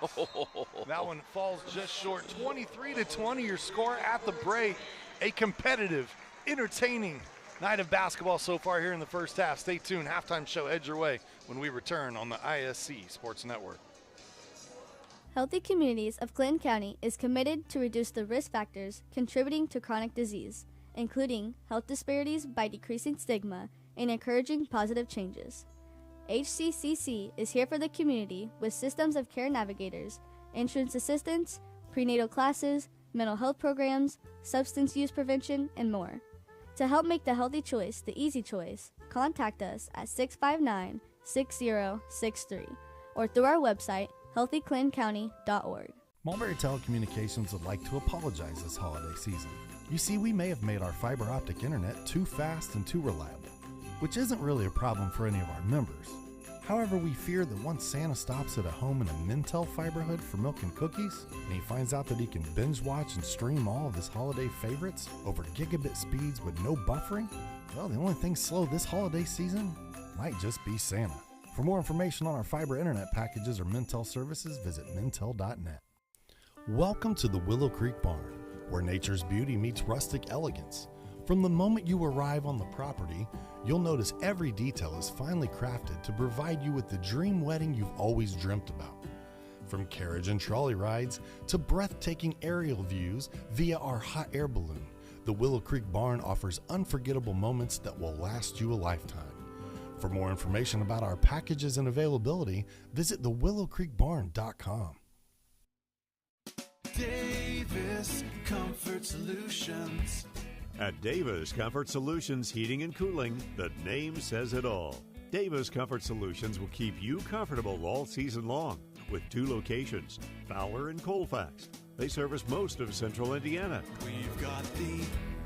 That one falls just short. 23-20 your score at the break. A competitive, entertaining night of basketball so far here in the first half. Stay tuned. Halftime show heads your way when we return on the ISC Sports Network.
Healthy Communities of Clinton County is committed to reduce the risk factors contributing to chronic disease, including health disparities by decreasing stigma and encouraging positive changes. HCCC is here for the community with systems of care navigators, insurance assistance, prenatal classes, mental health programs, substance use prevention, and more. To help make the healthy choice the easy choice, contact us at 659-6063 or through our website, healthyclintoncounty.org.
Mulberry Telecommunications would like to apologize this holiday season. You see, we may have made our fiber optic internet too fast and too reliable, which isn't really a problem for any of our members. However, we fear that once Santa stops at a home in a Mintel Fiberhood for milk and cookies, and he finds out that he can binge watch and stream all of his holiday favorites over gigabit speeds with no buffering, well, the only thing slow this holiday season might just be Santa. For more information on our fiber internet packages or Mintel services, visit mintel.net. Welcome to the Willow Creek Barn, where nature's beauty meets rustic elegance. From the moment you arrive on the property, you'll notice every detail is finely crafted to provide you with the dream wedding you've always dreamt about. From carriage and trolley rides to breathtaking aerial views via our hot air balloon, the Willow Creek Barn offers unforgettable moments that will last you a lifetime. For more information about our packages and availability, visit thewillowcreekbarn.com.
Davis Comfort Solutions.
At Davis Comfort Solutions Heating and Cooling, the name says it all. Davis Comfort Solutions will keep you comfortable all season long with 2 locations, Fowler and Colfax. They service most of central Indiana.
We've got the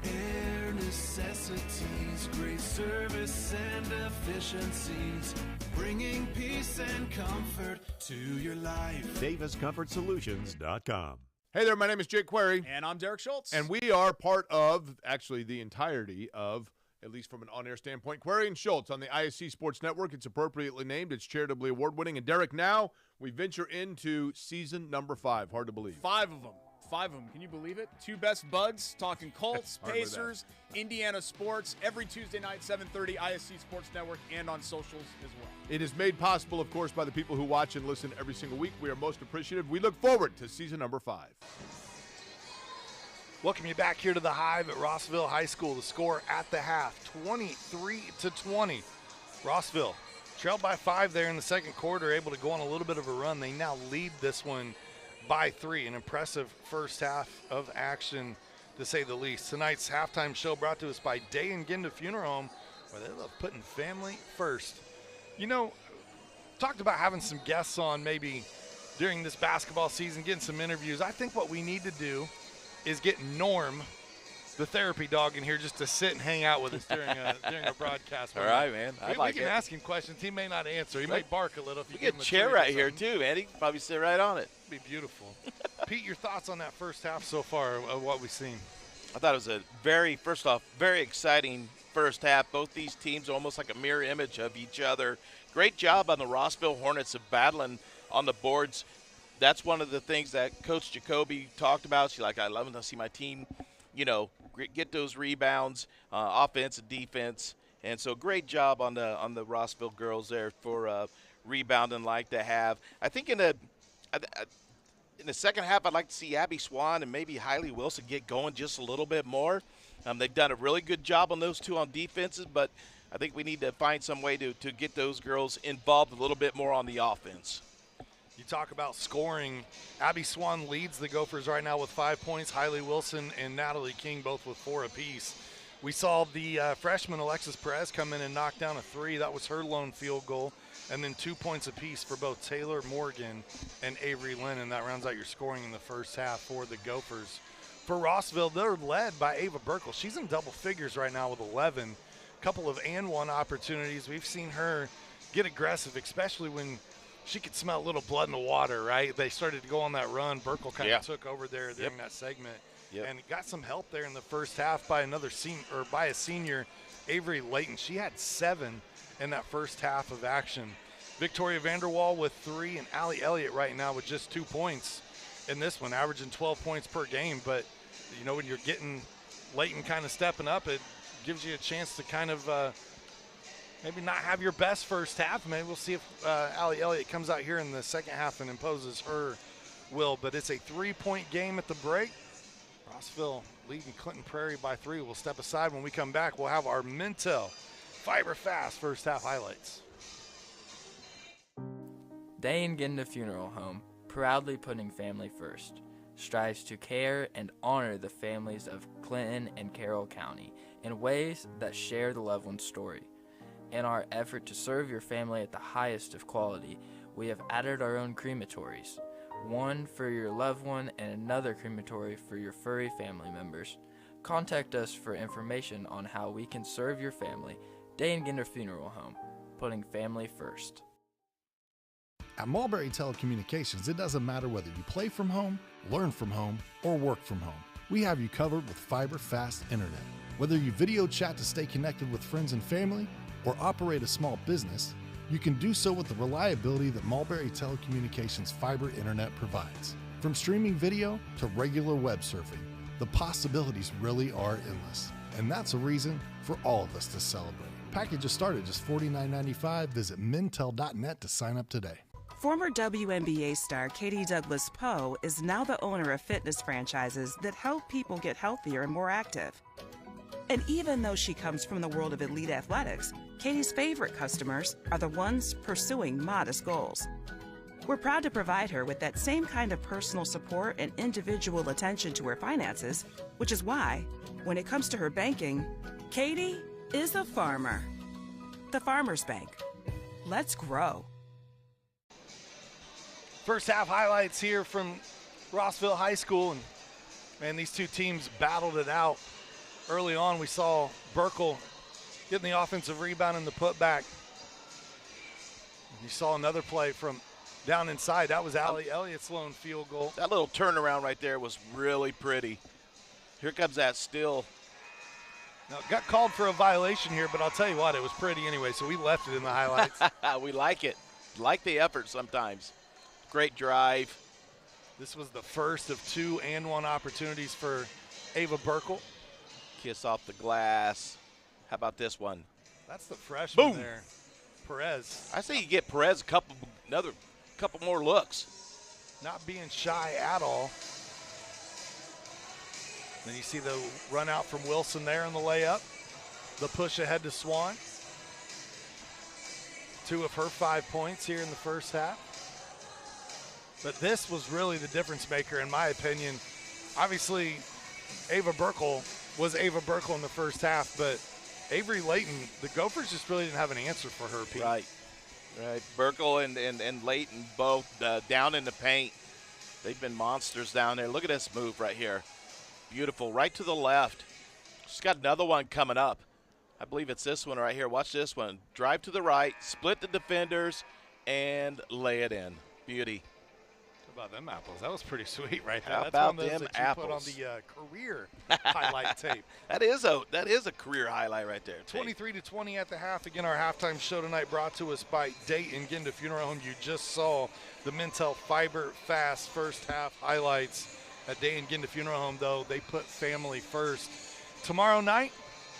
air necessities, great service and efficiencies, bringing peace and comfort to your life.
DavisComfortSolutions.com.
Hey there, my name is Jake Query.
And I'm Derek Schultz.
And we are part of, actually, the entirety of, at least from an on-air standpoint, Query and Schultz on the ISC Sports Network. It's appropriately named. It's charitably award-winning. And Derek, now we venture into season number 5. Hard to believe.
5 of them. 5 of them. Can you believe it? 2 best buds, talking Colts, Pacers, Indiana sports, every Tuesday night, 7:30, ISC Sports Network, and on socials as well.
It is made possible, of course, by the people who watch and listen every single week. We are most appreciative. We look forward to season number 5.
Welcome you back here to the Hive at Rossville High School. The score at the half, 23-20. Rossville trailed by 5 there in the second quarter, able to go on a little bit of a run. They now lead this one by 3. An impressive first half of action, to say the least. Tonight's halftime show brought to us by Day and Ginda Funeral Home, where they love putting family first. You know, talked about having some guests on maybe during this basketball season, getting some interviews. I think what we need to do is get Norm, the therapy dog, in here just to sit and hang out with us during a broadcast.
All right, man.
We can ask him questions. He may not answer. He might bark a little. If you
get a chair right here, too, man. He can probably sit right on it.
It'd be beautiful. Pete, your thoughts on that first half so far of what we've seen?
I thought it was a very exciting first half. Both these teams are almost like a mirror image of each other. Great job on the Rossville Hornets of battling on the boards. That's one of the things that Coach Jacoby talked about. She's like, I love to see my team, get those rebounds, offense and defense. And so great job on the Rossville girls there for rebounding like they have. I think in the second half, I'd like to see Abby Swan and maybe Hailey Wilson get going just a little bit more. They've done a really good job on those 2 on defenses, but I think we need to find some way to get those girls involved a little bit more on the offense.
You talk about scoring. Abby Swan leads the Gophers right now with 5 points. Hailey Wilson and Natalie King both with 4 apiece. We saw the freshman Alexis Perez come in and knock down a 3. That was her lone field goal. And then 2 points apiece for both Taylor Morgan and Avery Lennon. That rounds out your scoring in the first half for the Gophers. For Rossville, they're led by Ava Burkle. She's in double figures right now with 11. A couple of and one opportunities. We've seen her get aggressive, especially when she could smell a little blood in the water, right? They started to go on that run. Burkle kind of took over there during that segment. And got some help there in the first half by a senior, Avery Layton. She had 7 in that first half of action. Victoria Vanderwall with 3, and Allie Elliott right now with just 2 points in this one, averaging 12 points per game. But, when you're getting Layton kind of stepping up, it gives you a chance to kind of maybe not have your best first half. Maybe we'll see if Allie Elliott comes out here in the second half and imposes her will. But it's a 3-point game at the break. Rossville leading Clinton Prairie by 3. We'll step aside. When we come back, we'll have our Mintel Fiber Fast first half highlights.
Day and Ginda Funeral Home, proudly putting family first, strives to care and honor the families of Clinton and Carroll County in ways that share the loved one's story. In our effort to serve your family at the highest of quality, we have added our own crematories, one for your loved one and another crematory for your furry family members. Contact us for information on how we can serve your family. Day and Ginda Funeral Home, putting family first.
At Mulberry Telecommunications, it doesn't matter whether you play from home, learn from home, or work from home. We have you covered with fiber fast internet. Whether you video chat to stay connected with friends and family, or operate a small business, you can do so with the reliability that Mulberry Telecommunications fiber internet provides. From streaming video to regular web surfing, the possibilities really are endless. And that's a reason for all of us to celebrate. Packages start at just $49.95. Visit Mintel.net to sign up today.
Former WNBA star Katie Douglas Poe is now the owner of fitness franchises that help people get healthier and more active. And even though she comes from the world of elite athletics, Katie's favorite customers are the ones pursuing modest goals. We're proud to provide her with that same kind of personal support and individual attention to her finances, which is why, when it comes to her banking, Katie is a farmer. The Farmers Bank. Let's grow.
First half highlights here from Rossville High School, and man, these two teams battled it out. Early on, we saw Burkle getting the offensive rebound and the putback. You saw another play from down inside. That was Allie Elliott's lone field goal.
That little turnaround right there was really pretty. Here comes that steal.
Now, it got called for a violation here, but I'll tell you what, it was pretty anyway, so we left it in the highlights.
We like it. Like the effort sometimes. Great drive.
This was the first of 2 and 1 opportunities for Ava Burkle.
Kiss off the glass. How about this one?
That's the freshman
Boom.
there, Perez.
I say you get Perez another couple more looks.
Not being shy at all. Then you see the run out from Wilson there in the layup. The push ahead to Swan. 2 of her 5 points here in the first half. But this was really the difference maker, in my opinion. Obviously, Ava Burkle was Ava Burkle in the first half, but Avery Layton, the Gophers just really didn't have an answer for her, Pete.
Right. Burkle and Layton both down in the paint. They've been monsters down there. Look at this move right here. Beautiful. Right to the left. She's got another one coming up. I believe it's this one right here. Watch this one. Drive to the right, split the defenders, and lay it in. Beauty.
How about them apples? That was pretty sweet right there.
How
That's
about
one of those
them
that you
apples?
put on the career highlight tape.
That is a career highlight right there.
23-20 at the half. Again, our halftime show tonight brought to us by Dayton Ginda Funeral Home. You just saw the Mintel Fiber Fast first half highlights at Dayton Ginda Funeral Home, though. They put family first. Tomorrow night,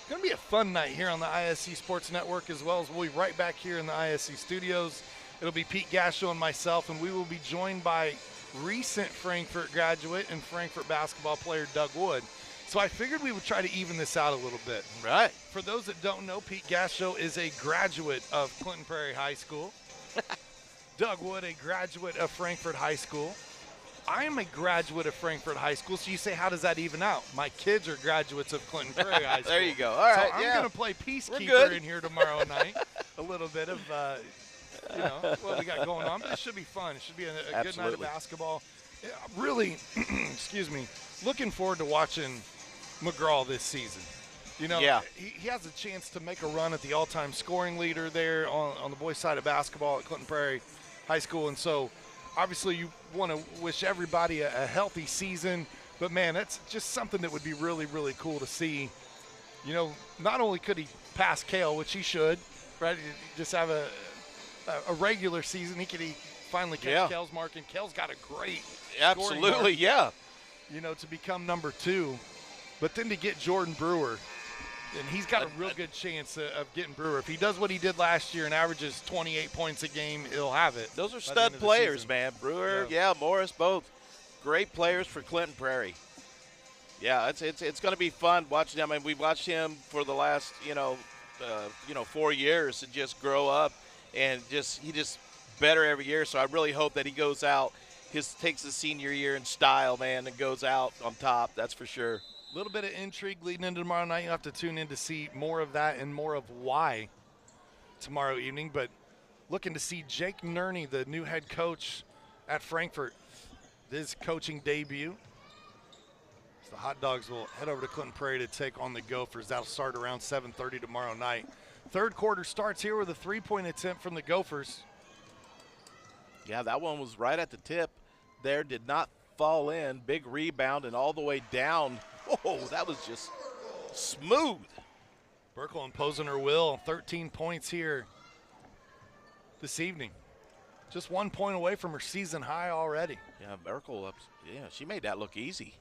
going to be a fun night here on the ISC Sports Network, as well as we'll be right back here in the ISC studios. It'll be Pete Gasho and myself, and we will be joined by recent Frankfort graduate and Frankfort basketball player Doug Wood. So I figured we would try to even this out a little bit.
Right.
For those that don't know, Pete Gasho is a graduate of Clinton Prairie High School. Doug Wood, a graduate of Frankfort High School. I am a graduate of Frankfort High School, so you say, how does that even out? My kids are graduates of Clinton Prairie High School.
There you go. All right,
so I'm going to play peacekeeper in here tomorrow night. A little bit of, what we got going on. But it should be fun. It should be a good night of basketball. Yeah, really, excuse me, looking forward to watching McGraw this season. You know, he has a chance to make a run at the all-time scoring leader there on the boys' side of basketball at Clinton Prairie High School. And so, obviously, you want to wish everybody a healthy season. But, man, that's just something that would be really, really cool to see. You know, not only could he pass Kale, which he should, right, just have a regular season. He could finally catch Kale's mark, and Kale's got a great
absolutely,
mark, you know, to become number 2. But then to get Jordan Brewer, and he's got a real good chance of getting Brewer. If he does what he did last year and averages 28 points a game, he'll have it.
Those are stud players, man. Brewer, Morris, both great players for Clinton Prairie. Yeah, it's going to be fun watching him. I mean, we've watched him for the last 4 years and just grow up, and he just better every year. So I really hope that he goes out, takes his senior year in style, man, and goes out on top. That's for sure.
A little bit of intrigue leading into tomorrow night. You'll have to tune in to see more of that and more of why tomorrow evening. But looking to see Jake Nerney, the new head coach at Frankfort, his coaching debut. So the Hot Dogs will head over to Clinton Prairie to take on the Gophers. That'll start around 7:30 tomorrow night. Third quarter starts here with a three-point attempt from the Gophers.
Yeah, that one was right at the tip there. Did not fall in. Big rebound and all the way down. Whoa, that was just smooth.
Burkle imposing her will. 13 points here this evening. Just 1 point away from her season high already.
Yeah, Merkel, she made that look easy.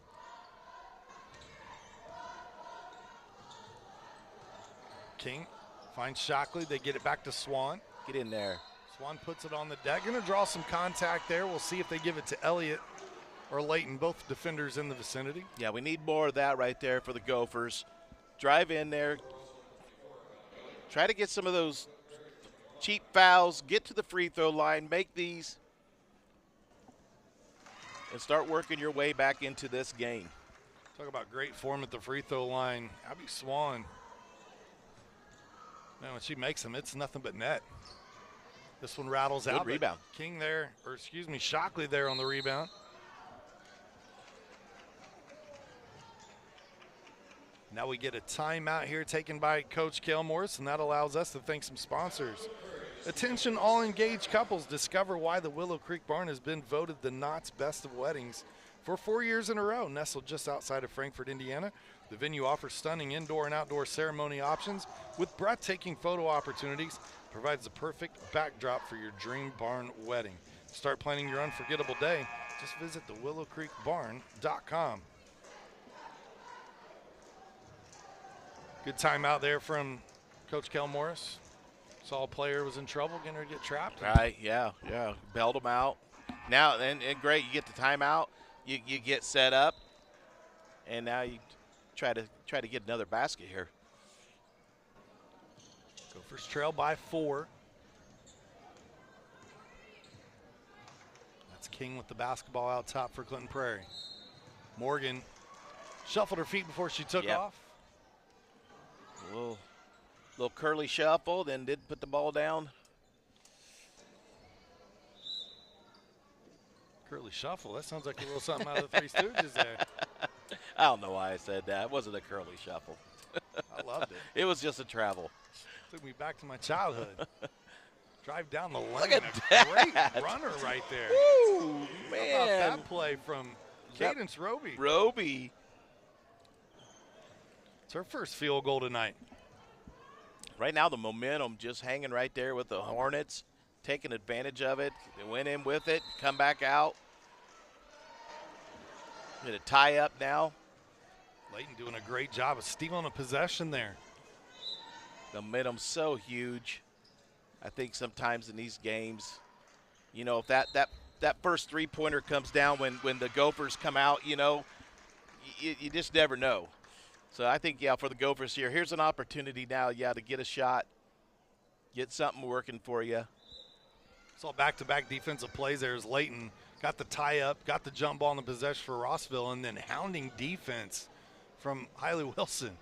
King finds Shockley. They get it back to Swan.
Get in there.
Swan puts it on the deck. Going to draw some contact there. We'll see if they give it to Elliott or Layton, both defenders in the vicinity.
Yeah, we need more of that right there for the Gophers. Drive in there. Try to get some of those cheap fouls. Get to the free throw line. Make these. And start working your way back into this game.
Talk about great form at the free throw line. Abby Swan. Man, when she makes them, it's nothing but net. This one rattles out.
Good rebound.
King there, or excuse me, Shockley there on the rebound. Now we get a timeout here taken by Coach Cale Morris, and that allows us to thank some sponsors. Attention all engaged couples, discover why the Willow Creek Barn has been voted the Knott's Best of Weddings for 4 years in a row. Nestled just outside of Frankfort, Indiana, the venue offers stunning indoor and outdoor ceremony options with breathtaking photo opportunities, provides the perfect backdrop for your dream barn wedding. Start planning your unforgettable day. Just visit thewillowcreekbarn.com. Good timeout there from Coach Kel Morris. Saw a player was in trouble, getting her to get trapped.
Right, yeah. Bailed them out. Now, and great, you get the timeout. You get set up, and now you try to get another basket here.
Gophers trail by 4. That's King with the basketball out top for Clinton Prairie. Morgan shuffled her feet before she took off.
A little curly shuffle, then did put the ball down.
Curly shuffle, that sounds like a little something out of the Three Stooges there.
I don't know why I said that. It wasn't a curly shuffle.
I loved it.
It was just a travel.
Took me back to my childhood. Drive down the lane.
Look at
Great
that.
runner right there.
Woo, man.
How about that play from Cadence Roby?
Roby.
It's her first field goal tonight.
Right now the momentum just hanging right there with the Hornets, taking advantage of it. They went in with it, come back out. Get a tie up now.
Layton doing a great job of stealing a possession there.
The momentum's so huge. I think sometimes in these games, you know, if that first three-pointer comes down when the Gophers come out, you know, you just never know. So I think, for the Gophers here, here's an opportunity now, to get a shot, get something working for you.
Saw back-to-back defensive plays there as Layton got the tie-up, got the jump ball in the possession for Rossville, and then hounding defense from Hailey Wilson.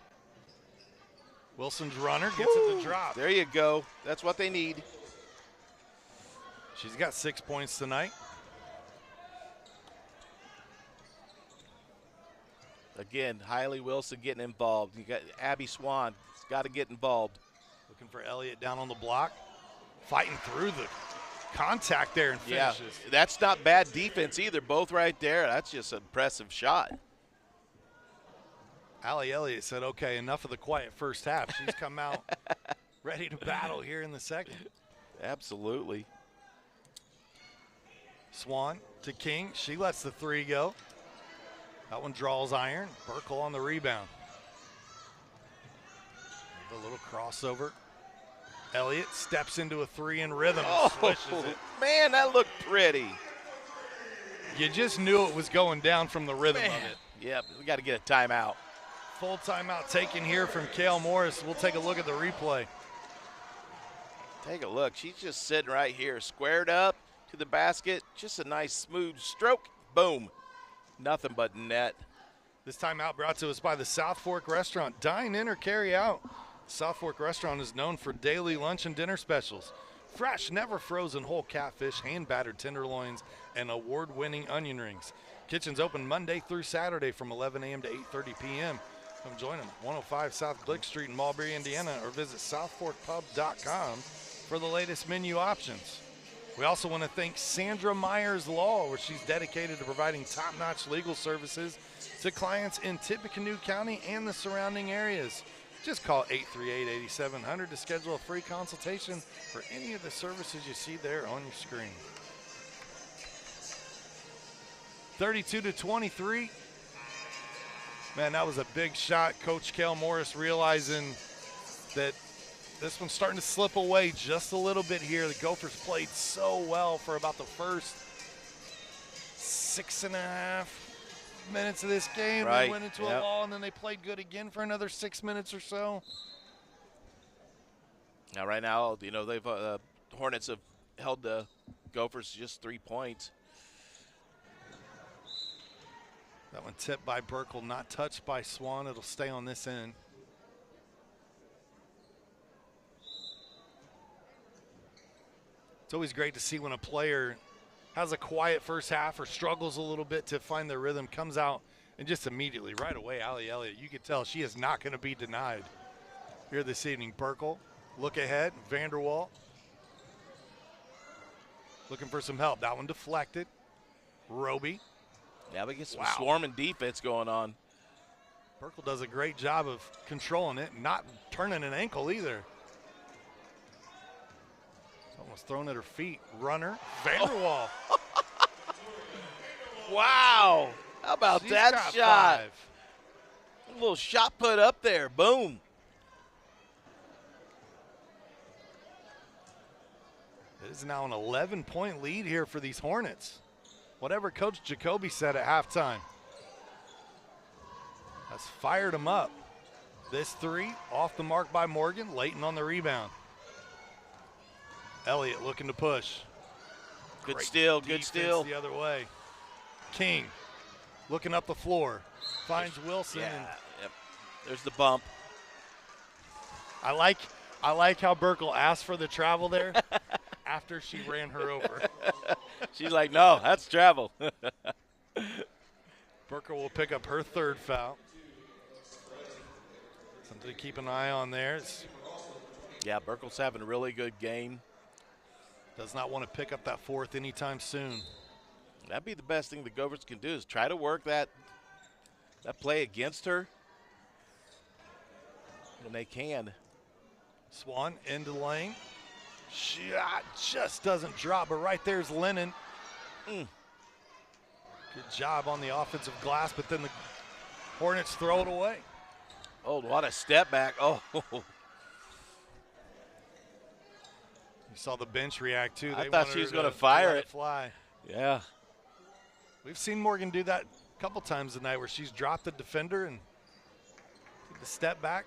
Wilson's runner gets it to drop.
There you go. That's what they need.
She's got 6 points tonight.
Again, Hailey Wilson getting involved. You got Abby Swan. Got to get involved.
Looking for Elliott down on the block. Fighting through the contact there and finishes.
Yeah, that's not bad defense either. Both right there. That's just an impressive shot.
Allie Elliott said, okay, enough of the quiet first half. She's come out ready to battle here in the second.
Absolutely.
Swan to King. She lets the three go. That one draws iron. Burkle on the rebound. A little crossover. Elliott steps into a three in rhythm and swishes it.
Man, that looked pretty.
You just knew it was going down from the rhythm of it.
Yep, we got to get a timeout.
Full timeout taken here from Cale Morris. We'll take a look at the replay.
Take a look. She's just sitting right here, squared up to the basket. Just a nice smooth stroke. Boom. Nothing but net.
This timeout brought to us by the South Fork Restaurant. Dine in or carry out. The South Fork Restaurant is known for daily lunch and dinner specials. Fresh, never frozen whole catfish, hand-battered tenderloins, and award-winning onion rings. Kitchen's open Monday through Saturday from 11 a.m. to 8:30 p.m. Come join them, 105 South Glick Street in Mulberry, Indiana, or visit southforkpub.com for the latest menu options. We also want to thank Sandra Myers Law, where she's dedicated to providing top-notch legal services to clients in Tippecanoe County and the surrounding areas. Just call 838-8700 to schedule a free consultation for any of the services you see there on your screen. 32-23. Man, that was a big shot. Coach Kel Morris realizing that this one's starting to slip away just a little bit here. The Gophers played so well for about the first 6.5 minutes of this game.
Right.
They went into a lull, and then they played good again for another 6 minutes or so.
Now, right now, you know, they've Hornets have held the Gophers just 3 points.
That one tipped by Burkle, not touched by Swan. It'll stay on this end. It's always great to see when a player has a quiet first half or struggles a little bit to find their rhythm, comes out, and just immediately, right away, Allie Elliott, you can tell she is not going to be denied here this evening. Burkle, look ahead, Vanderwall looking for some help. That one deflected. Roby.
Yeah, we get some swarming defense going on.
Burkle does a great job of controlling it, not turning an ankle either. It's almost thrown at her feet. Runner, Vanderwall.
Oh. Wow. How about
She's
that
got
shot?
5.
A little shot put up there. Boom.
It is now an 11-point lead here for these Hornets. Whatever Coach Jacoby said at halftime has fired them up. This 3 off the mark by Morgan. Layton on the rebound. Elliott looking to push.
Good
Great
steal, good
defense
steal.
the other way. King looking up the floor. Finds Wilson.
Yeah,
And
yep. There's the bump.
I like how Burkle asked for the travel there after she ran her over.
She's like, no, that's travel.
Burkle will pick up her 3rd foul. Something to keep an eye on there.
Yeah, Burkle's having a really good game.
Does not want to pick up that 4th anytime soon.
That'd be the best thing the Gophers can do is try to work that play against her when they can.
Swan into the lane. Shot just doesn't drop, but right there's Lennon. Good job on the offensive glass, but then the Hornets throw it away.
Oh, what a step back. Oh.
You saw the bench react, too.
I thought she was going to fire it.
Fly.
Yeah.
We've seen Morgan do that a couple times tonight where she's dropped the defender and took the step back.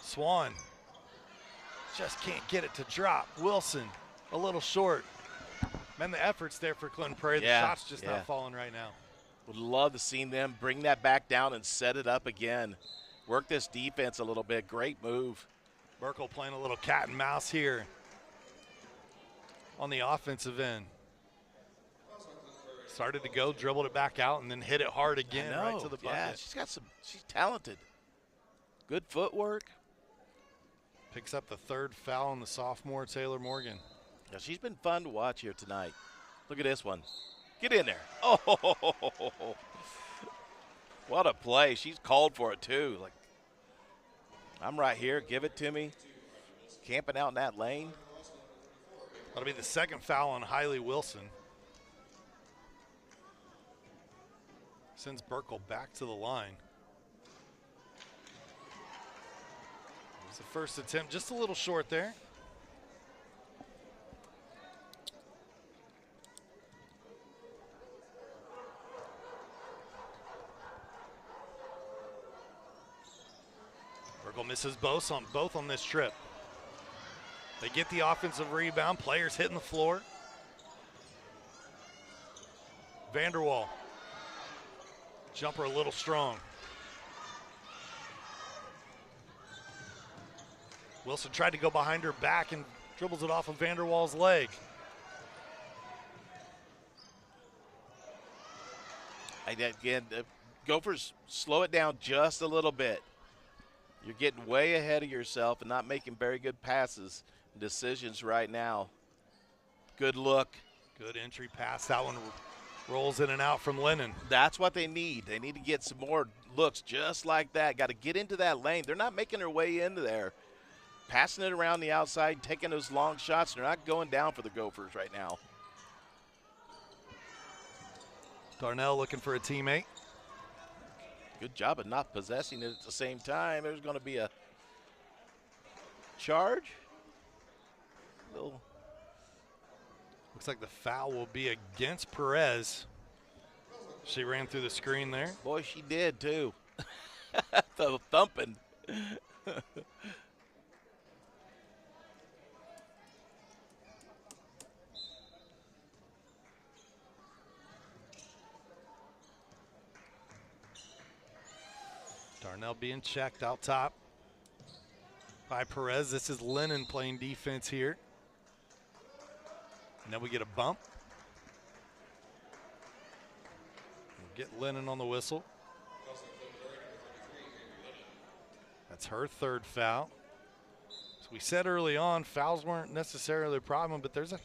Swan just can't get it to drop. Wilson a little short. Man, the effort's there for Clinton Prairie.
Yeah,
The shot's just not falling right now.
Would love to see them bring that back down and set it up again. Work this defense a little bit. Great move.
Burkle playing a little cat and mouse here on the offensive end. Started to go, dribbled it back out, and then hit it hard again right to the bucket.
Yeah, she's talented. Good footwork.
Picks up the 3rd foul on the sophomore, Taylor Morgan.
Yeah, she's been fun to watch here tonight. Look at this one. Get in there. Oh, what a play. She's called for it, too. Like, I'm right here. Give it to me. Camping out in that lane.
That'll be the 2nd foul on Hailey Wilson. Sends Burkle back to the line. It's the first attempt, just a little short there. Burkle misses both on this trip. They get the offensive rebound. Players hitting the floor. Vanderwall. Jumper a little strong. Wilson tried to go behind her back and dribbles it off of Vanderwall's leg.
Again, the Gophers slow it down just a little bit. You're getting way ahead of yourself and not making very good passes and decisions right now. Good look.
Good entry pass. That one rolls in and out from Lennon.
That's what they need. They need to get some more looks just like that. Got to get into that lane. They're not making their way into there. Passing it around the outside, taking those long shots. They're not going down for the Gophers right now.
Darnell looking for a teammate.
Good job of not possessing it at the same time. There's going to be a charge.
Looks like the foul will be against Perez. She ran through the screen there.
Boy, she did too. The thumping.
Darnell being checked out top by Perez. This is Lennon playing defense here. And then we get a bump. We'll get Lennon on the whistle. That's her third foul. As we said early on, fouls weren't necessarily a problem, but there's a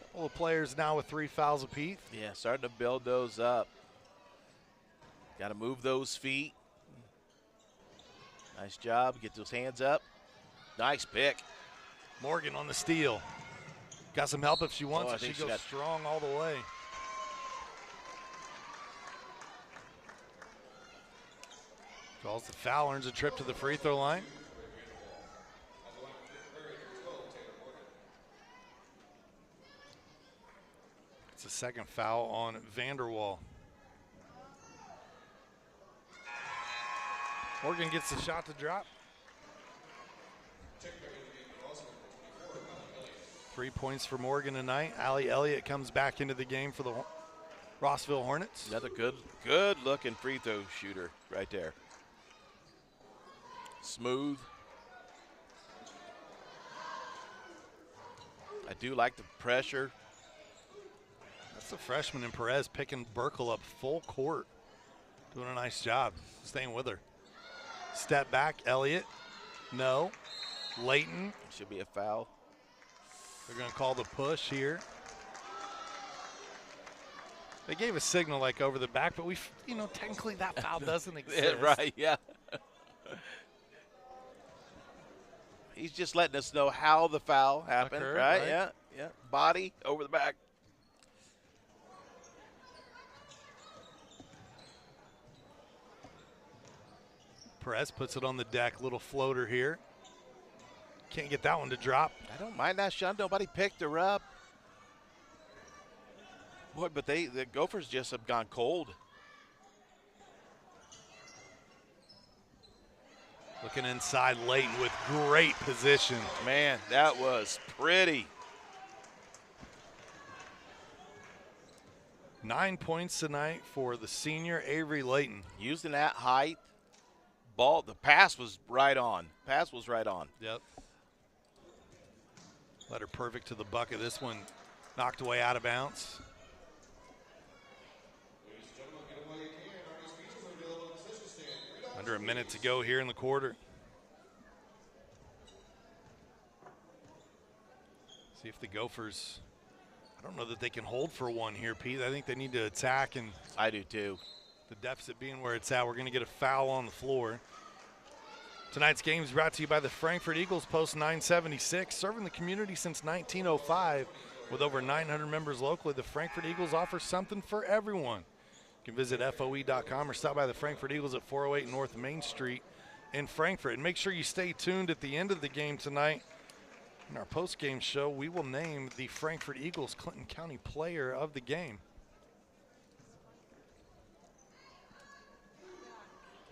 couple of players now with 3 fouls apiece.
Yeah, starting to build those up. Got to move those feet. Nice job. Get those hands up. Nice pick.
Morgan on the steal. Got some help if she wants it. She goes strong all the way. Draws the foul, earns a trip to the free throw line. It's a second foul on Vanderwall. Morgan gets the shot to drop. 3 points for Morgan tonight. Allie Elliott comes back into the game for the Rossville Hornets.
Another good looking free throw shooter right there. Smooth. I do like the pressure.
That's the freshman in Perez picking Burkle up full court. Doing a nice job staying with her. Step back, Elliott. No. Layton.
Should be a foul.
They're going to call the push here. They gave a signal like over the back, but technically that foul doesn't exist.
Yeah, right, yeah. He's just letting us know how the foul happened, right? Yeah, yeah. Body over the back.
Perez puts it on the deck, little floater here. Can't get that one to drop.
I don't mind that shot. Nobody picked her up. Boy, but the Gophers just have gone cold.
Looking inside Layton with great position.
Man, that was pretty.
9 points tonight for the senior Avery Layton.
Using that height. Ball, the pass was right on.
Yep. Led her perfect to the bucket. This one knocked away out of bounds. Under a minute to go here in the quarter. See if the Gophers, I don't know that they can hold for one here, Pete. I think they need to attack. And
I do too.
The deficit being where it's at, we're going to get a foul on the floor. Tonight's game is brought to you by the Frankfort Eagles, Post 976, serving the community since 1905. With over 900 members locally, the Frankfort Eagles offer something for everyone. You can visit FOE.com or stop by the Frankfort Eagles at 408 North Main Street in Frankfort. And make sure you stay tuned at the end of the game tonight. In our post-game show, we will name the Frankfort Eagles Clinton County Player of the Game.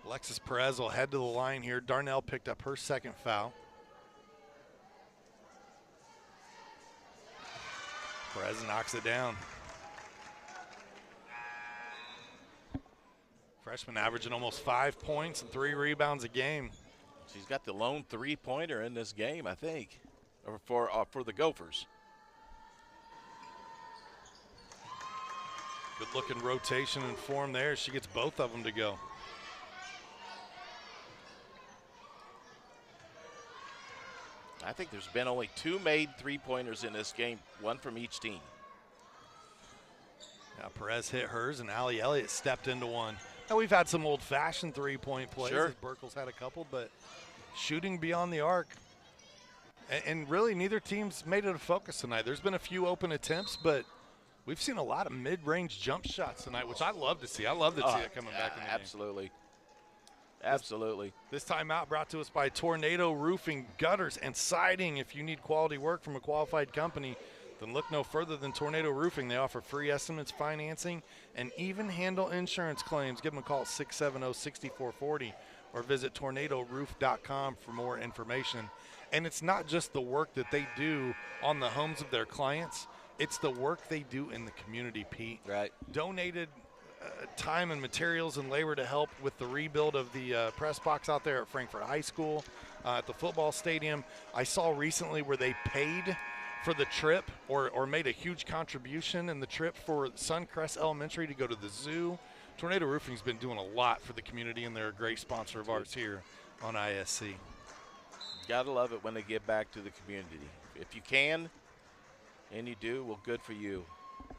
Alexis Perez will head to the line here. Darnell picked up her second foul. Perez knocks it down. Freshman averaging almost 5 points and 3 rebounds a game.
She's got the lone three-pointer in this game, I think, for the Gophers.
Good-looking rotation and form there. She gets both of them to go.
I think there's been only 2 made three-pointers in this game, 1 from each team.
Now Perez hit hers, and Allie Elliott stepped into one. Now, we've had some old-fashioned three-point plays.
Sure.
As Burkle's had a couple, but shooting beyond the arc. And really, neither team's made it a focus tonight. There's been a few open attempts, but we've seen a lot of mid-range jump shots tonight, which I love to see. I love to see it coming back in the game.
Absolutely. Absolutely.
This timeout brought to us by Tornado Roofing, Gutters, and Siding. If you need quality work from a qualified company, then look no further than Tornado Roofing. They offer free estimates, financing, and even handle insurance claims. Give them a call at 670-6440 or visit tornadoroof.com for more information. And it's not just the work that they do on the homes of their clients. It's the work they do in the community, Pete.
Right.
Donated time and materials and labor to help with the rebuild of the press box out there at Frankfort High School, at the football stadium. I saw recently where they paid for the trip or made a huge contribution in the trip for Suncrest Elementary to go to the zoo. Tornado Roofing's been doing a lot for the community, and they're a great sponsor of ours here on ISC.
Gotta love it when they give back to the community. If you can, and you do, well, good for you.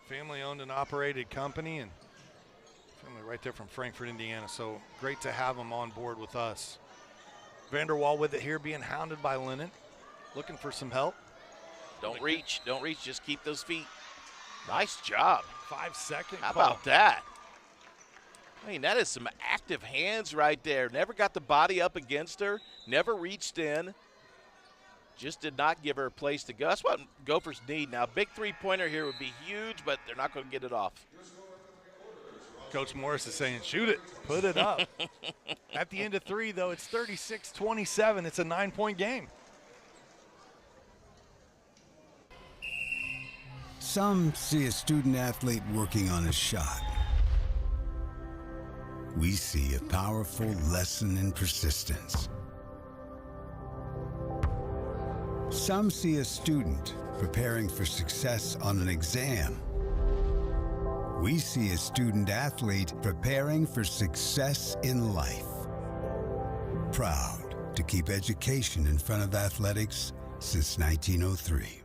Family-owned and operated company, and family right there from Frankfort, Indiana. So great to have them on board with us. Vanderwall with it here, being hounded by Lennon, looking for some help.
Don't reach, just keep those feet. Nice job.
5 seconds.
How about that? I mean, that is some active hands right there. Never got the body up against her, never reached in. Just did not give her a place to go. That's what Gophers need. Now, a big three-pointer here would be huge, but they're not going to get it off.
Coach Morris is saying, shoot it, put it up. At the end of three, though, it's 36-27. It's a 9-point game.
Some see a student athlete working on a shot. We see a powerful lesson in persistence. Some see a student preparing for success on an exam. We see a student athlete preparing for success in life. Proud to keep education in front of athletics since 1903.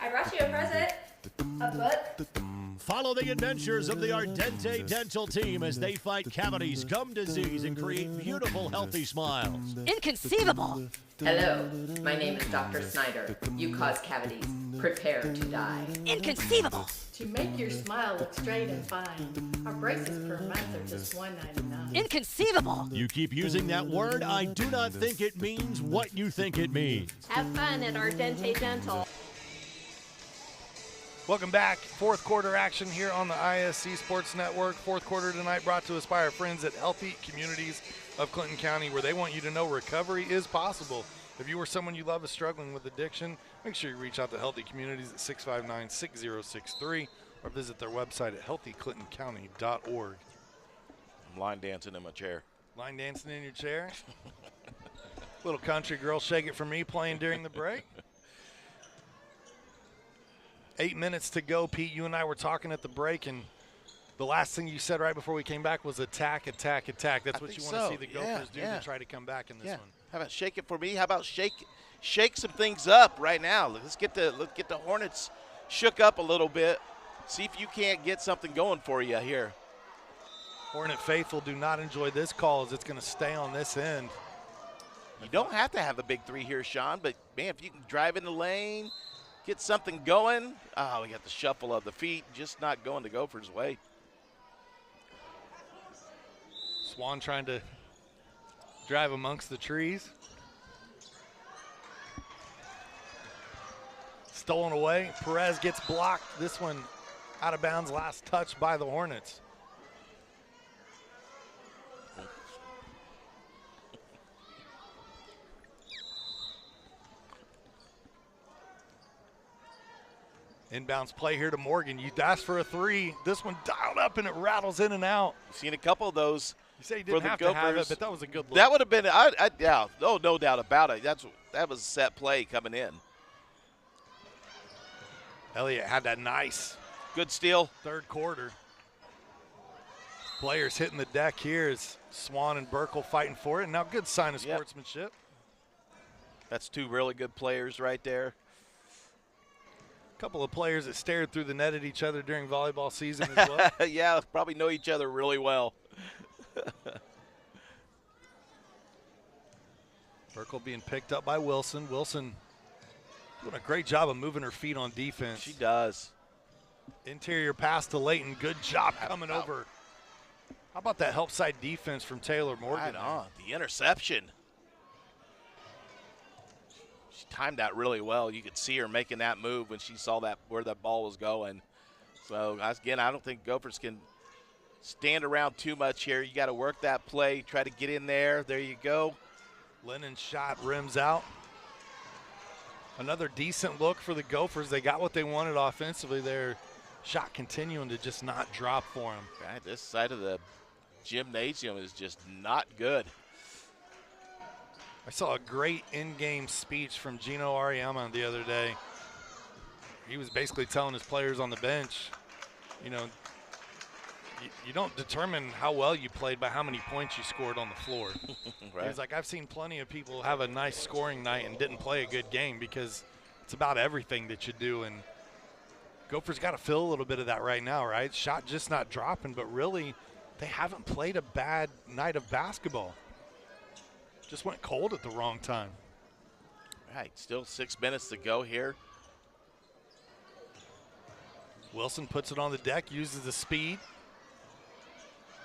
I brought you a present. A book.
Follow the adventures of the Ardente Dental team as they fight cavities, gum disease, and create beautiful, healthy smiles.
Inconceivable. Hello, my name is Dr. Snyder. You cause cavities. Prepare to die. Inconceivable.
To make your smile look straight and fine, our braces per month are just $1.99.
Inconceivable.
You keep using that word, I do not think it means what you think it means.
Have fun at Ardente Dental.
Welcome back. Fourth quarter action here on the ISC Sports Network. Fourth quarter tonight brought to us by our friends at Healthy Communities of Clinton County, where they want you to know recovery is possible. If you or someone you love is struggling with addiction, make sure you reach out to Healthy Communities at 659-6063 or visit their website at healthyclintoncounty.org.
I'm line dancing in my chair.
Line dancing in your chair? Little country girl, Shake It For Me playing during the break. 8 minutes to go, Pete. You and I were talking at the break, and the last thing you said right before we came back was attack, attack, attack. That's what you want to see the Gophers do to try to come back in this one.
How about shake it for me? How about shake some things up right now? Let's get the Hornets shook up a little bit. See if you can't get something going for you here.
Hornet faithful do not enjoy this call as it's going to stay on this end.
You don't have to have a big three here, Sean, but, man, if you can drive in the lane, get something going. Oh, we got the shuffle of the feet, just not going the Gophers' way.
Swan trying to drive amongst the trees. Stolen away. Perez gets blocked. This one out of bounds, last touch by the Hornets. Inbounds play here to Morgan. You asked for a three. This one dialed up and it rattles in and out.
You've seen a couple of those.
You say you didn't have to have it, but that was a good look.
That would have been, no doubt about it. That was a set play coming in.
Elliott had that nice.
Good steal.
Third quarter. Players hitting the deck here as Swan and Burkle fighting for it. Now good sign of sportsmanship.
That's two really good players right there.
Couple of players that stared through the net at each other during volleyball season as well.
Yeah, probably know each other really well.
Burkle being picked up by Wilson. Wilson doing a great job of moving her feet on defense.
She does.
Interior pass to Layton. Good job coming over. How about that help side defense from Taylor Morgan?
Right on. The interception. She timed that really well. You could see her making that move when she saw that where that ball was going. So, again, I don't think Gophers can stand around too much here. You got to work that play, try to get in there. There you go.
Lennon's shot rims out. Another decent look for the Gophers. They got what they wanted offensively. Their shot continuing to just not drop for them.
Right, this side of the gymnasium is just not good.
I saw a great in-game speech from Gino Ariama the other day. He was basically telling his players on the bench, you know, you don't determine how well you played by how many points you scored on the floor.
Right.
He was like, I've seen plenty of people have a nice scoring night and didn't play a good game because it's about everything that you do. And Gophers got to feel a little bit of that right now, right? Shot just not dropping, but really they haven't played a bad night of basketball. Just went cold at the wrong time.
Right, still 6 minutes to go here.
Wilson puts it on the deck, uses the speed.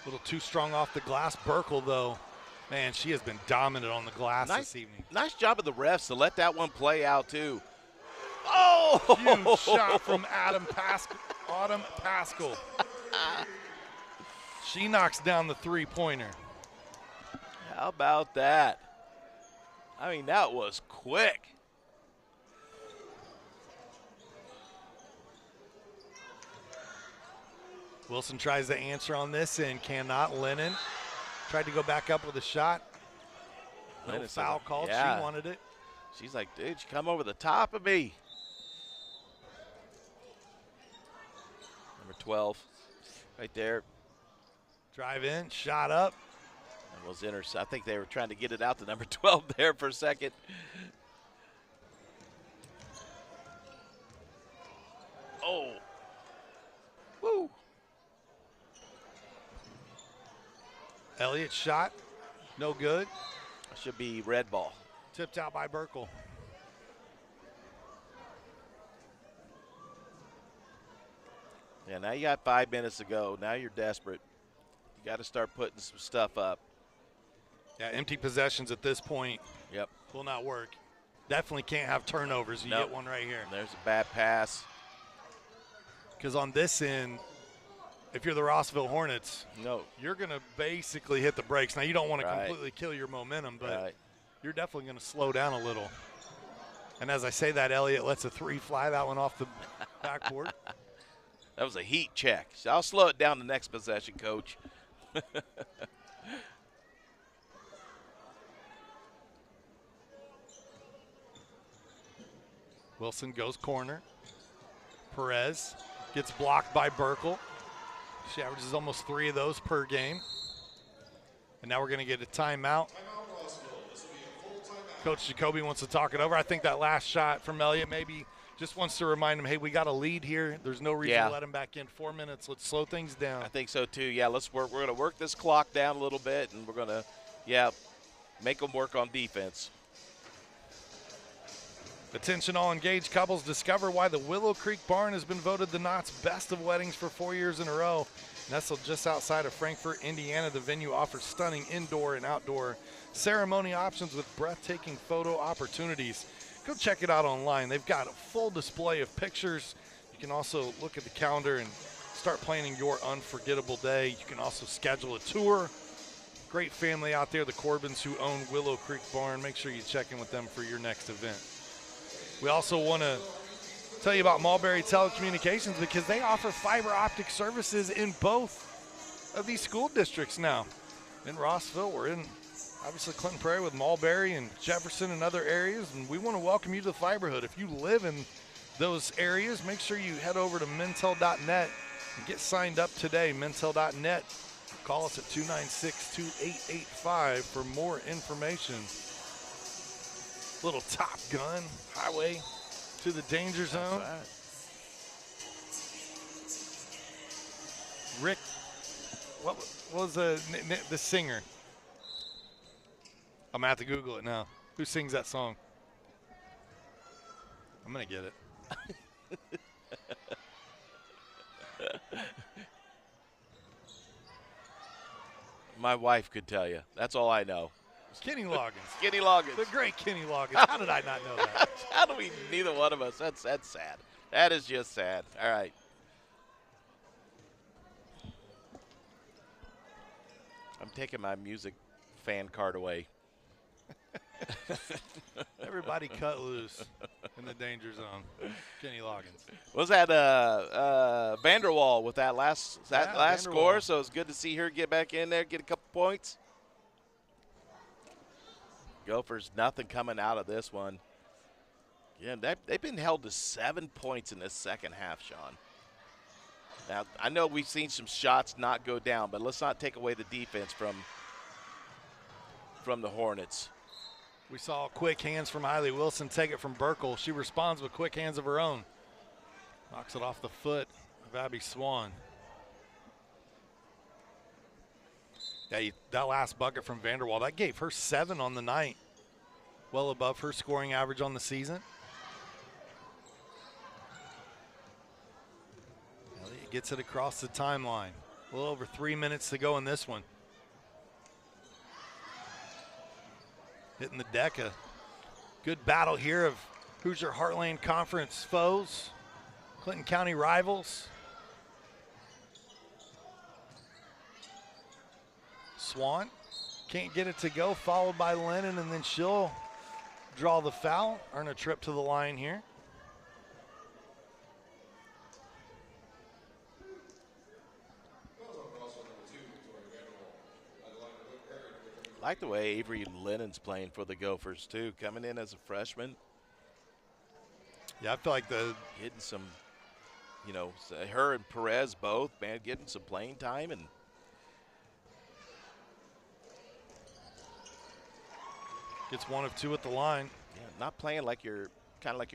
A little too strong off the glass. Burkle, though, man, she has been dominant on the glass this evening.
Nice job of the refs to let that one play out, too. Oh!
Huge shot from Autumn Pascal. She knocks down the three-pointer.
How about that? I mean, that was quick.
Wilson tries to answer on this and cannot. Lennon tried to go back up with a shot. No foul called.
Yeah.
She wanted it.
She's like, dude, you come over the top of me. Number 12, right there.
Drive in, shot up.
That was I think they were trying to get it out to number 12 there for a second. Oh. Woo.
Elliott's shot, no good.
Should be red ball.
Tipped out by Burkle.
Yeah, now you got 5 minutes to go. Now you're desperate. You got to start putting some stuff up.
Yeah, empty possessions at this point.
Yep.
Will not work. Definitely can't have turnovers. You get one right here.
There's a bad pass.
Because on this end, if you're the Rossville Hornets,
no,
you're going to basically hit the brakes. Now, you don't want to
Right.
completely kill your momentum, but
Right.
you're definitely going to slow down a little. And as I say that, Elliott lets a three fly, that one off the backboard.
That was a heat check. So I'll slow it down the next possession, Coach.
Wilson goes corner. Perez gets blocked by Burkle. She averages almost 3 of those per game. And now we're going to get a timeout. Coach Jacoby wants to talk it over. I think that last shot from Elliott maybe just wants to remind him, hey, we got a lead here. There's no reason to let him back in. 4 minutes. Let's slow things down.
I think so, too. Yeah, let's work. We're going to work this clock down a little bit, and we're going to, make them work on defense.
Attention all engaged couples, discover why the Willow Creek Barn has been voted the Knott's Best of Weddings for 4 years in a row. Nestled just outside of Frankfort, Indiana, the venue offers stunning indoor and outdoor ceremony options with breathtaking photo opportunities. Go check it out online. They've got a full display of pictures. You can also look at the calendar and start planning your unforgettable day. You can also schedule a tour. Great family out there, the Corbins who own Willow Creek Barn. Make sure you check in with them for your next event. We also want to tell you about Mulberry Telecommunications because they offer fiber optic services in both of these school districts now. In Rossville, we're in, obviously, Clinton Prairie with Mulberry and Jefferson and other areas, and we want to welcome you to the Fiberhood. If you live in those areas, make sure you head over to Mintel.net and get signed up today. Mintel.net. Call us at 296-2885 for more information. Little Top Gun highway to the danger zone. Rick, what was the singer? I'm going to have to Google it now. Who sings that song? I'm going to get it.
My wife could tell you. That's all I know.
Kenny Loggins.
Kenny Loggins.
The great Kenny Loggins. How did I not know that?
How do we, neither one of us? That's sad. That is just sad. All right. I'm taking my music fan card away.
Everybody cut loose in the danger zone. Kenny Loggins.
Was that Vanderwall with that last score? So it's good to see her get back in there, get a couple points. Gophers, nothing coming out of this one. Yeah, they've been held to 7 points in this second half, Sean. Now, I know we've seen some shots not go down, but let's not take away the defense from the Hornets.
We saw quick hands from Hailey Wilson take it from Burkle. She responds with quick hands of her own. Knocks it off the foot of Abby Swan. Yeah, that last bucket from Vanderwall, that gave her 7 on the night. Well above her scoring average on the season. Elliott gets it across the timeline. A little over 3 minutes to go in this one. Hitting the deck. A good battle here of Hoosier Heartland Conference foes. Clinton County rivals. Swan can't get it to go, followed by Lennon, and then she'll draw the foul, earn a trip to the line here.
I like the way Avery Lennon's playing for the Gophers, too, coming in as a freshman.
Yeah, I feel like
getting some, her and Perez both, man, getting some playing time and
gets 1 of 2 at the line.
Yeah, not playing like your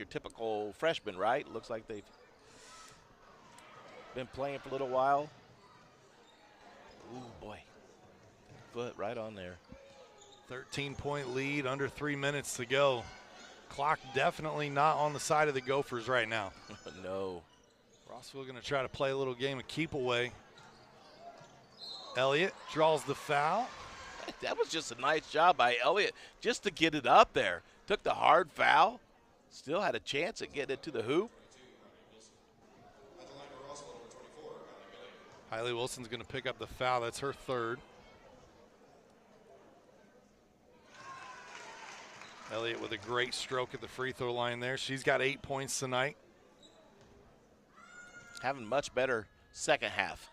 typical freshman, right? Looks like they've been playing for a little while. Ooh, boy. Foot right on there.
13-point lead, under 3 minutes to go. Clock definitely not on the side of the Gophers right now.
No.
Rossville going to try to play a little game of keep away. Elliott draws the foul.
That was just a nice job by Elliott just to get it up there. Took the hard foul. Still had a chance at getting it to the hoop.
Hailey Wilson's going to pick up the foul. That's her third. Elliott with a great stroke at the free throw line there. She's got 8 points tonight.
Having much better second half.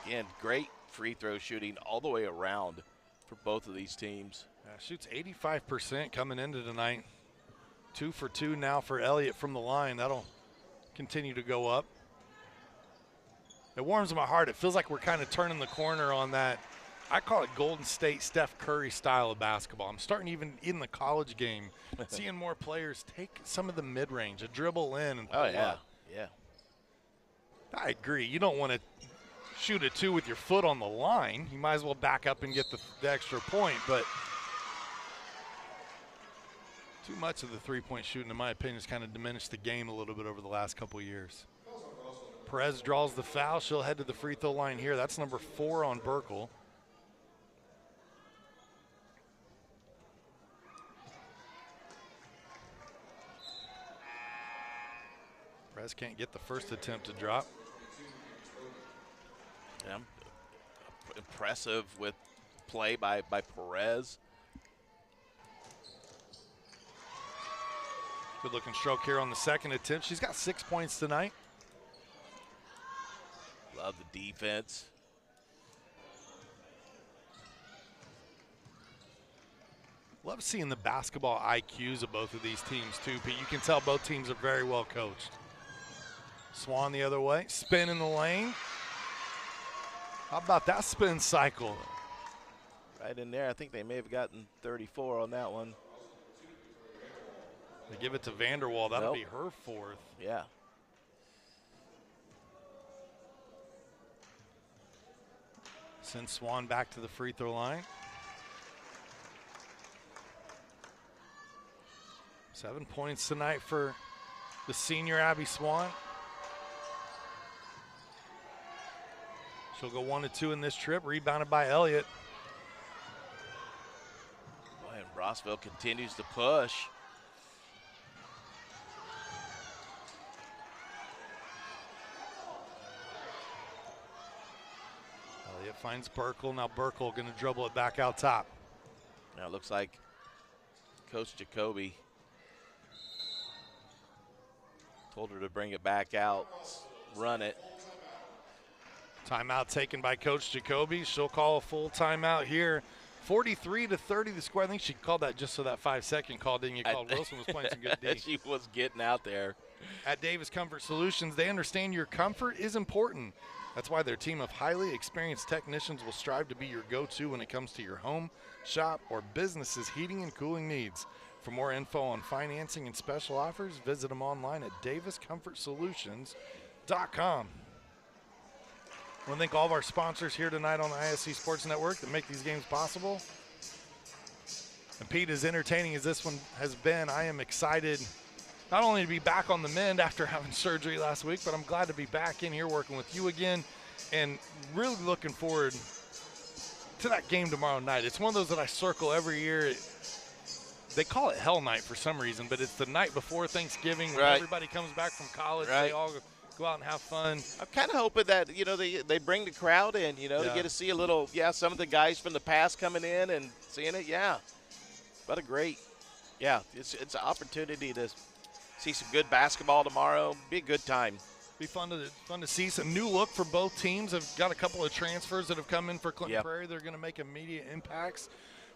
Again, great free throw shooting all the way around for both of these teams.
Shoots 85% coming into tonight. 2 for 2 now for Elliott from the line. That'll continue to go up. It warms my heart. It feels like we're kind of turning the corner on that. I call it Golden State Steph Curry style of basketball. I'm starting even in the college game, seeing more players take some of the mid-range, a dribble in and pull up.
Yeah.
I agree. You don't want to shoot a 2 with your foot on the line. You might as well back up and get the extra point, but too much of the three-point shooting, in my opinion, has kind of diminished the game a little bit over the last couple of years. Perez draws the foul. She'll head to the free throw line here. That's number 4 on Burkle. Perez can't get the first attempt to drop.
Yeah, impressive with play by Perez.
Good looking stroke here on the second attempt. She's got 6 points tonight.
Love the defense.
Love seeing the basketball IQs of both of these teams too, Pete. You can tell both teams are very well coached. Swan the other way, spin in the lane. How about that spin cycle?
Right in there. I think they may have gotten 34 on that one.
They give it to Vanderwall. That'll be her 4th.
Yeah.
Send Swan back to the free throw line. 7 points tonight for the senior Abby Swan. She'll go 1 of 2 in this trip, rebounded by Elliott.
Boy, and Rossville continues to push.
Elliott finds Burkle. Now Burkle going to dribble it back out top.
Now it looks like Coach Jacoby told her to bring it back out, run it.
Timeout taken by Coach Jacoby. She'll call a full timeout here. 43-30 the score. I think she called that just so that 5-second call didn't get called. Wilson was playing some good D.
She was getting out there.
At Davis Comfort Solutions, they understand your comfort is important. That's why their team of highly experienced technicians will strive to be your go-to when it comes to your home, shop, or business's heating and cooling needs. For more info on financing and special offers, visit them online at daviscomfortsolutions.com. I want to thank all of our sponsors here tonight on the ISC Sports Network that make these games possible. And Pete, as entertaining as this one has been, I am excited not only to be back on the mend after having surgery last week, but I'm glad to be back in here working with you again and really looking forward to that game tomorrow night. It's one of those that I circle every year. They call it Hell Night for some reason, but it's the night before Thanksgiving when everybody comes back from college. They all go out and have fun.
I'm kind of hoping that, they bring the crowd in, to get to see a little, some of the guys from the past coming in and seeing it. What a great, it's an opportunity to see some good basketball tomorrow. Be a good time.
Be fun to see some new look for both teams. I've got a couple of transfers that have come in for Clinton Prairie. They're going to make immediate impacts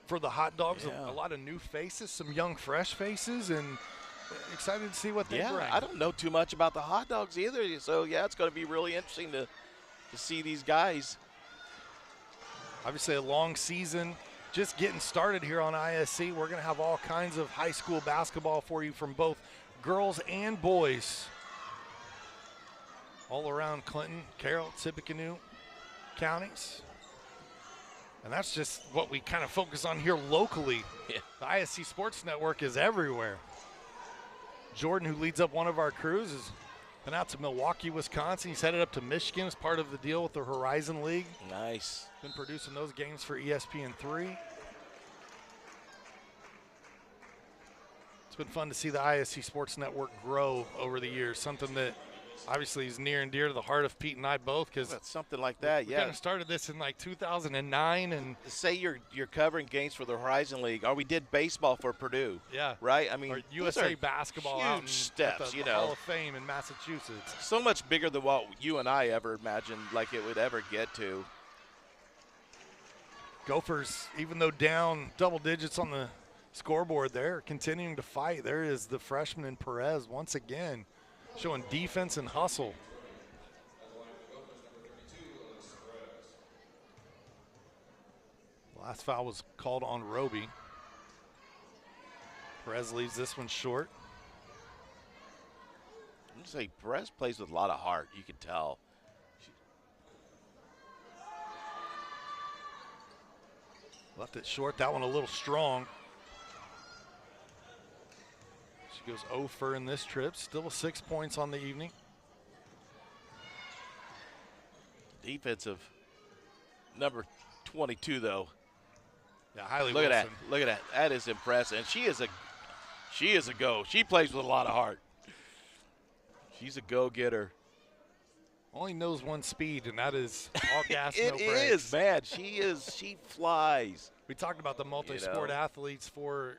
for the Hot Dogs. A lot of new faces, some young, fresh faces, and excited to see what they bring.
I don't know too much about the Hot Dogs either, so it's going to be really interesting to see these guys.
Obviously a long season just getting started here on ISC. We're going to have all kinds of high school basketball for you from both girls and boys all around Clinton, Carroll, Tippecanoe counties. And that's just what we kind of focus on here locally. The ISC Sports Network is everywhere. Jordan, who leads up one of our crews, has been out to Milwaukee, Wisconsin. He's headed up to Michigan as part of the deal with the Horizon League.
Nice.
Been producing those games for ESPN3. It's been fun to see the ISC Sports Network grow over the years, something that obviously is near and dear to the heart of Pete and I both, because
something like that.
We kind of started this in 2009, and
say you're covering games for the Horizon League, or we did baseball for Purdue. Right. I mean,
or USA basketball,
huge
out
steps.
at the Hall of Fame in Massachusetts.
So much bigger than what you and I ever imagined, like it would ever get to.
Gophers, even though down double digits on the scoreboard, there continuing to fight. There is the freshman in Perez once again, showing defense and hustle. Last foul was called on Roby. Perez leaves this one short.
I'm just saying, Perez plays with a lot of heart. You can tell.
Left it short. That one a little strong. She goes 0 for in this trip. Still 6 points on the evening.
Defensive number 22, though.
Yeah, Hailey
Look
Wilson.
at that. Look at that. That is impressive. And she is a go. She plays with a lot of heart. She's a go-getter.
Only knows one speed, and that is all gas, no
It
brakes.
is, man. She flies.
We talked about the multi-sport athletes for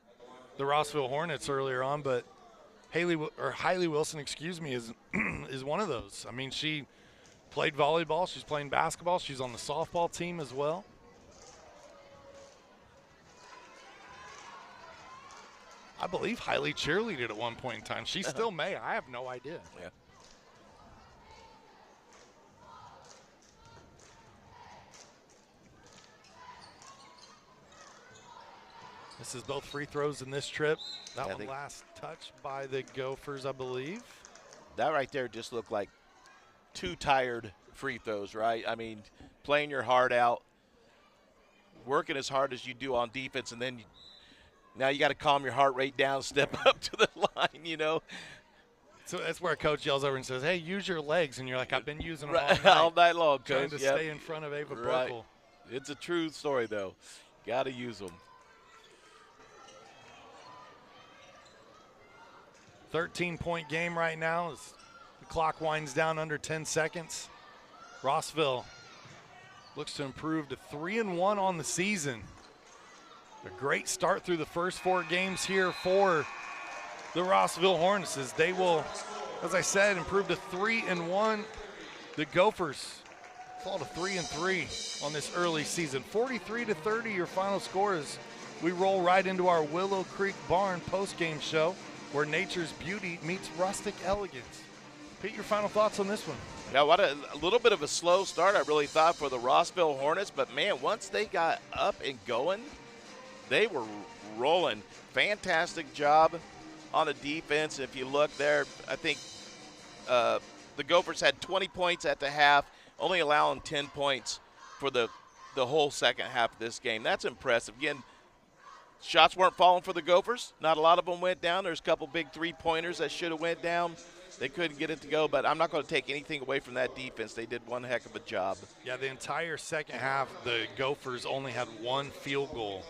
the Rossville Hornets earlier on, but Hailey Wilson, is is one of those. I mean, she played volleyball. She's playing basketball. She's on the softball team as well. I believe Hailey cheerleaded at one point in time. She still may. I have no idea.
Yeah.
This is both free throws in this trip. That one last touch by the Gophers, I believe.
That right there just looked like two tired free throws, right? I mean, playing your heart out. working as hard as you do on defense, and then now you got to calm your heart rate down, step up to the line, you know.
So that's where Coach yells over and says, hey, use your legs. And you're like, I've been using them
all night long, Coach.
Trying to stay in front of Ava Burkle.
It's a true story, though. Got to use them.
13-point game right now as the clock winds down under 10 seconds. Rossville looks to improve to 3-1 on the season. A great start through the first 4 games here for the Rossville Hornets as they will, as I said, improve to 3-1. The Gophers fall to 3-3 on this early season. 43-30 your final score as we roll right into our Willow Creek Barn post-game show where nature's beauty meets rustic elegance. Pete, your final thoughts on this one?
Yeah, what a little bit of a slow start, I really thought, for the Rossville Hornets. But, man, once they got up and going, they were rolling. Fantastic job on the defense. If you look there, I think the Gophers had 20 points at the half, only allowing 10 points for the whole second half of this game. That's impressive. Again, shots weren't falling for the Gophers. Not a lot of them went down. There's a couple big three-pointers that should have went down. They couldn't get it to go, but I'm not going to take anything away from that defense. They did one heck of a job.
Yeah, the entire second half, the Gophers only had 1 field goal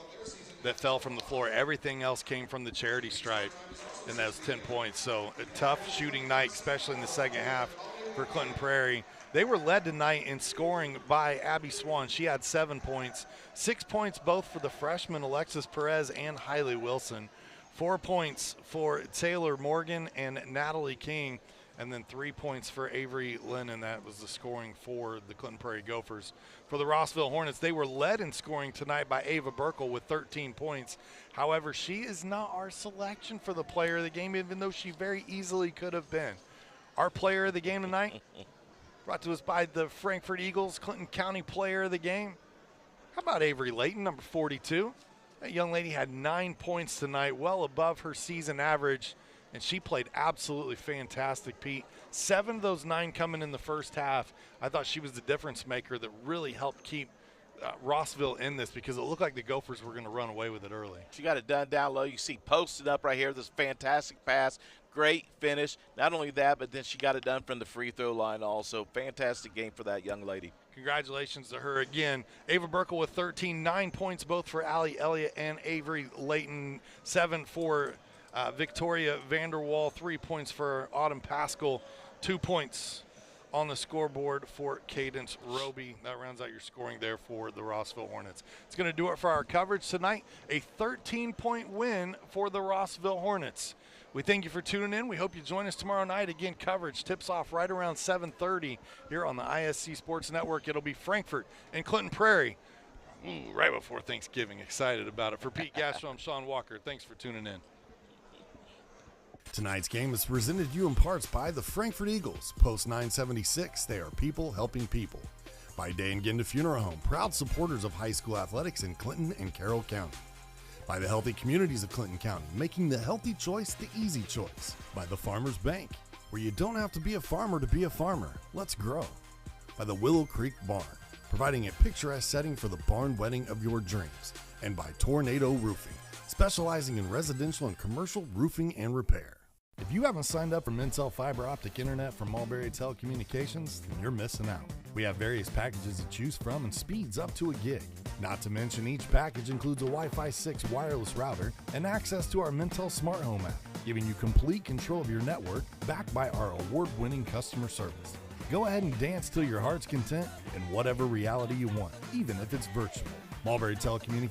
that fell from the floor. Everything else came from the charity stripe, and that was 10 points. So a tough shooting night, especially in the second half for Clinton Prairie. They were led tonight in scoring by Abby Swan. She had 7 points. 6 points both for the freshmen Alexis Perez and Hailey Wilson. 4 points for Taylor Morgan and Natalie King, and then 3 points for Avery Lennon. That was the scoring for the Clinton Prairie Gophers. For the Rossville Hornets, they were led in scoring tonight by Ava Burkle with 13 points. However, she is not our selection for the player of the game, even though she very easily could have been. Our player of the game tonight, brought to us by the Frankfort Eagles, Clinton County player of the game. How about Avery Layton, number 42? That young lady had 9 points tonight, well above her season average, and she played absolutely fantastic, Pete. 7 of those 9 coming in the first half. I thought she was the difference maker that really helped keep Rossville in this because it looked like the Gophers were going to run away with it early.
She got it done down low. You see posted up right here, this fantastic pass. Great finish. Not only that, but then she got it done from the free throw line also. Fantastic game for that young lady.
Congratulations to her again. Ava Burkle with 13, 9 points both for Allie Elliott and Avery Layton. 7 for Victoria Vanderwall. 3 points for Autumn Pascal. 2 points on the scoreboard for Cadence Roby. That rounds out your scoring there for the Rossville Hornets. It's going to do it for our coverage tonight. A 13-point win for the Rossville Hornets. We thank you for tuning in. We hope you join us tomorrow night. Again, coverage tips off right around 7:30 here on the ISC Sports Network. It'll be Frankfort and Clinton Prairie right before Thanksgiving. Excited about it. For Pete Gastro, I'm Sean Walker. Thanks for tuning in.
Tonight's game is presented to you in parts by the Frankfort Eagles. Post 976, they are people helping people. By Day and Ginda Funeral Home, proud supporters of high school athletics in Clinton and Carroll County. By the healthy communities of Clinton County, making the healthy choice the easy choice. By the Farmers Bank, where you don't have to be a farmer to be a farmer. Let's grow. By the Willow Creek Barn, providing a picturesque setting for the barn wedding of your dreams. And by Tornado Roofing, specializing in residential and commercial roofing and repair. If you haven't signed up for Mintel Fiber Optic Internet from Mulberry Telecommunications, then you're missing out. We have various packages to choose from and speeds up to a gig. Not to mention each package includes a Wi-Fi 6 wireless router and access to our Mintel Smart Home app, giving you complete control of your network backed by our award-winning customer service. Go ahead and dance till your heart's content in whatever reality you want, even if it's virtual. Mulberry Telecommunications